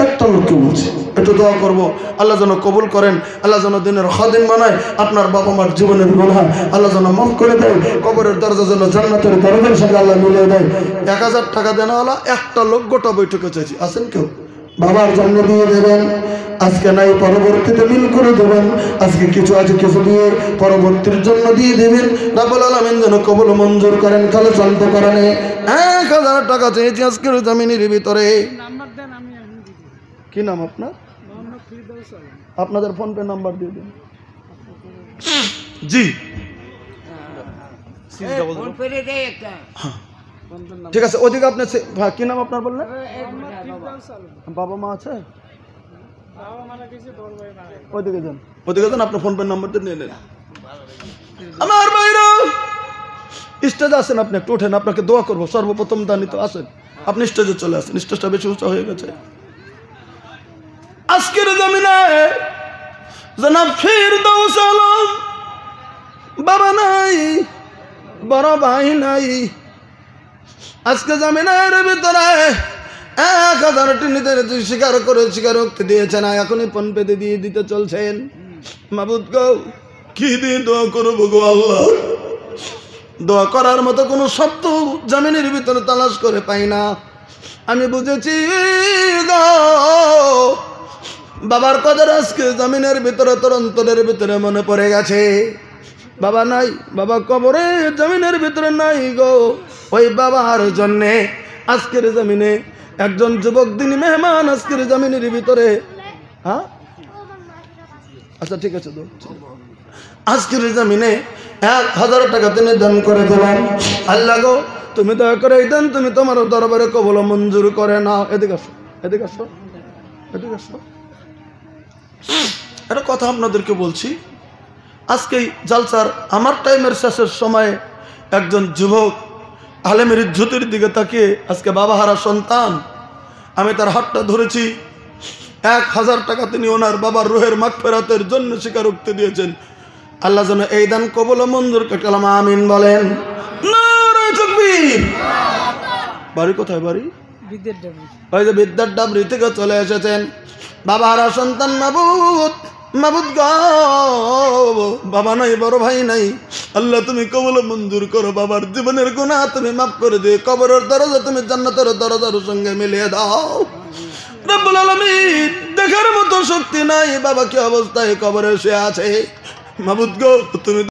একটা লোককে বলছি, একটু দোয়া করবো আল্লাহ যেন কবুল করেন, আল্লাহ যেন দিনের খাদিম বানায়, আপনার বাবা মার জীবনের গুনাহ আল্লাহ যেন মাফ করে দেয়, কবরের দরজা যেন জান্নাতের দরজার সঙ্গে আল্লাহ মিলিয়ে দেয়। 1000 টাকা দেওয়ালা একটা লোক গোটা বৈঠকে চাইছি, আছেন কেউ? বাবার জন্য দিয়ে দেবেন, আজকে নাই পরবর্তীতে মিল করে দেবেন, আজকে কিছু আছে কিছু দিয়ে পরবর্তীর জন্য দিয়ে দেবেন। রাব্বুল আলামিন যেন কবুল মঞ্জুর করেন, কালে চলত করেন। 1000 টাকা চেয়েছি আজকের জমিনের ভিতরে। কি নাম আপনার? আপনাদের ফোন পে নাম্বার দিয়ে দিন। জি ঠিক আছে, ওদিকে আপনার কি নাম আপনার বললেন? বাবা মা আছে? ওইদিকে যান, ওইদিকে যান, আপনার ফোন পে নাম্বার দিয়ে নিয়ে নেন। আমার ভাইরা স্টেজে আসেন, আপনি একটু ওঠেন, আপনাকে দোয়া করবো। সর্বপ্রথম দানি তো আসেন, আপনি স্টেজে চলে আসেন, স্টেজটা বেশি উঁচা হয়ে গেছে। আজকের জমিনে জনাব ফিরদৌস আলম বাবা নাই, বড় ভাই নাই, আজকে জমিনের ভিতরে 1000টি নিতে স্বীকার করে স্বীকারোক্তি দিয়েছেন, এখনই ফোন পেতে দিয়ে দিতে চলছেন। মাবুদ গো, কি দিয়ে দোয়া করবো গো আল্লাহ? দোয়া করার মতো কোনো শব্দ জমিনের ভিতরে তালাশ করে পাই না। আমি বুঝেছি গো, বাবার কদর আজকে জমিনের ভিতরে, তোর অন্তরের ভিতরে মনে পড়ে গেছে। বাবা নাই, বাবা কবরে জমিনের ভিতরে নাই গো। ওই বাবার জন্যে আজকের জমিনে একজন যুবক দিনী মেহমান আজকের জমিনের ভিতরে। হ্যাঁ আচ্ছা ঠিক আছে, আজকের জমিনে 1000 টাকা তিনি দান করে দিলাম। আল্লাহ গো, তুমি দয়া করে এই দান তুমি তোমার দরবারে কবুল মঞ্জুর করে নাও। এদিকে আসো, এদিকে আসো, এদিকে আসো। একটা কথা আপনাদেরকে বলছি, আজকে জালসার আমার টাইমের শেষের সময়ে একজন যুবক আলেমের ইজ্জতের দিকে তাকিয়ে আজকে বাবা হারা সন্তান, আমি তার হাতটা ধরেছি। 1000 টাকা তিনি ওনার বাবার রুহের মাগফিরাতের জন্য স্বীকারোক্তি দিয়েছেন। আল্লাহ যেন এই দান কবুল মঞ্জুর করে। কালামা আমিন বলেন। নারে তাকবীর। বাড়ি কোথায়? বাড়ি ওই যে বিদ্যার ডাবরি থেকে চলে এসেছেন। বাবা হারা সন্তান মাবুদ, মাবুদ গো, বাবা নাই, বড় ভাই নাই, আল্লাহ তুমি কবুল মঞ্জুর করো, বাবার জীবনের গুনাহ তুমি মাফ করে দিও, কবরের দরজা তুমি জান্নাতের দরজার সঙ্গে মিলিয়ে দাও। রব্বুল আলামিন দেখার মতো শক্তি নাই বাবা কি অবস্থায় কবরে শুয়ে আছে। মাবুদ গো, তুমি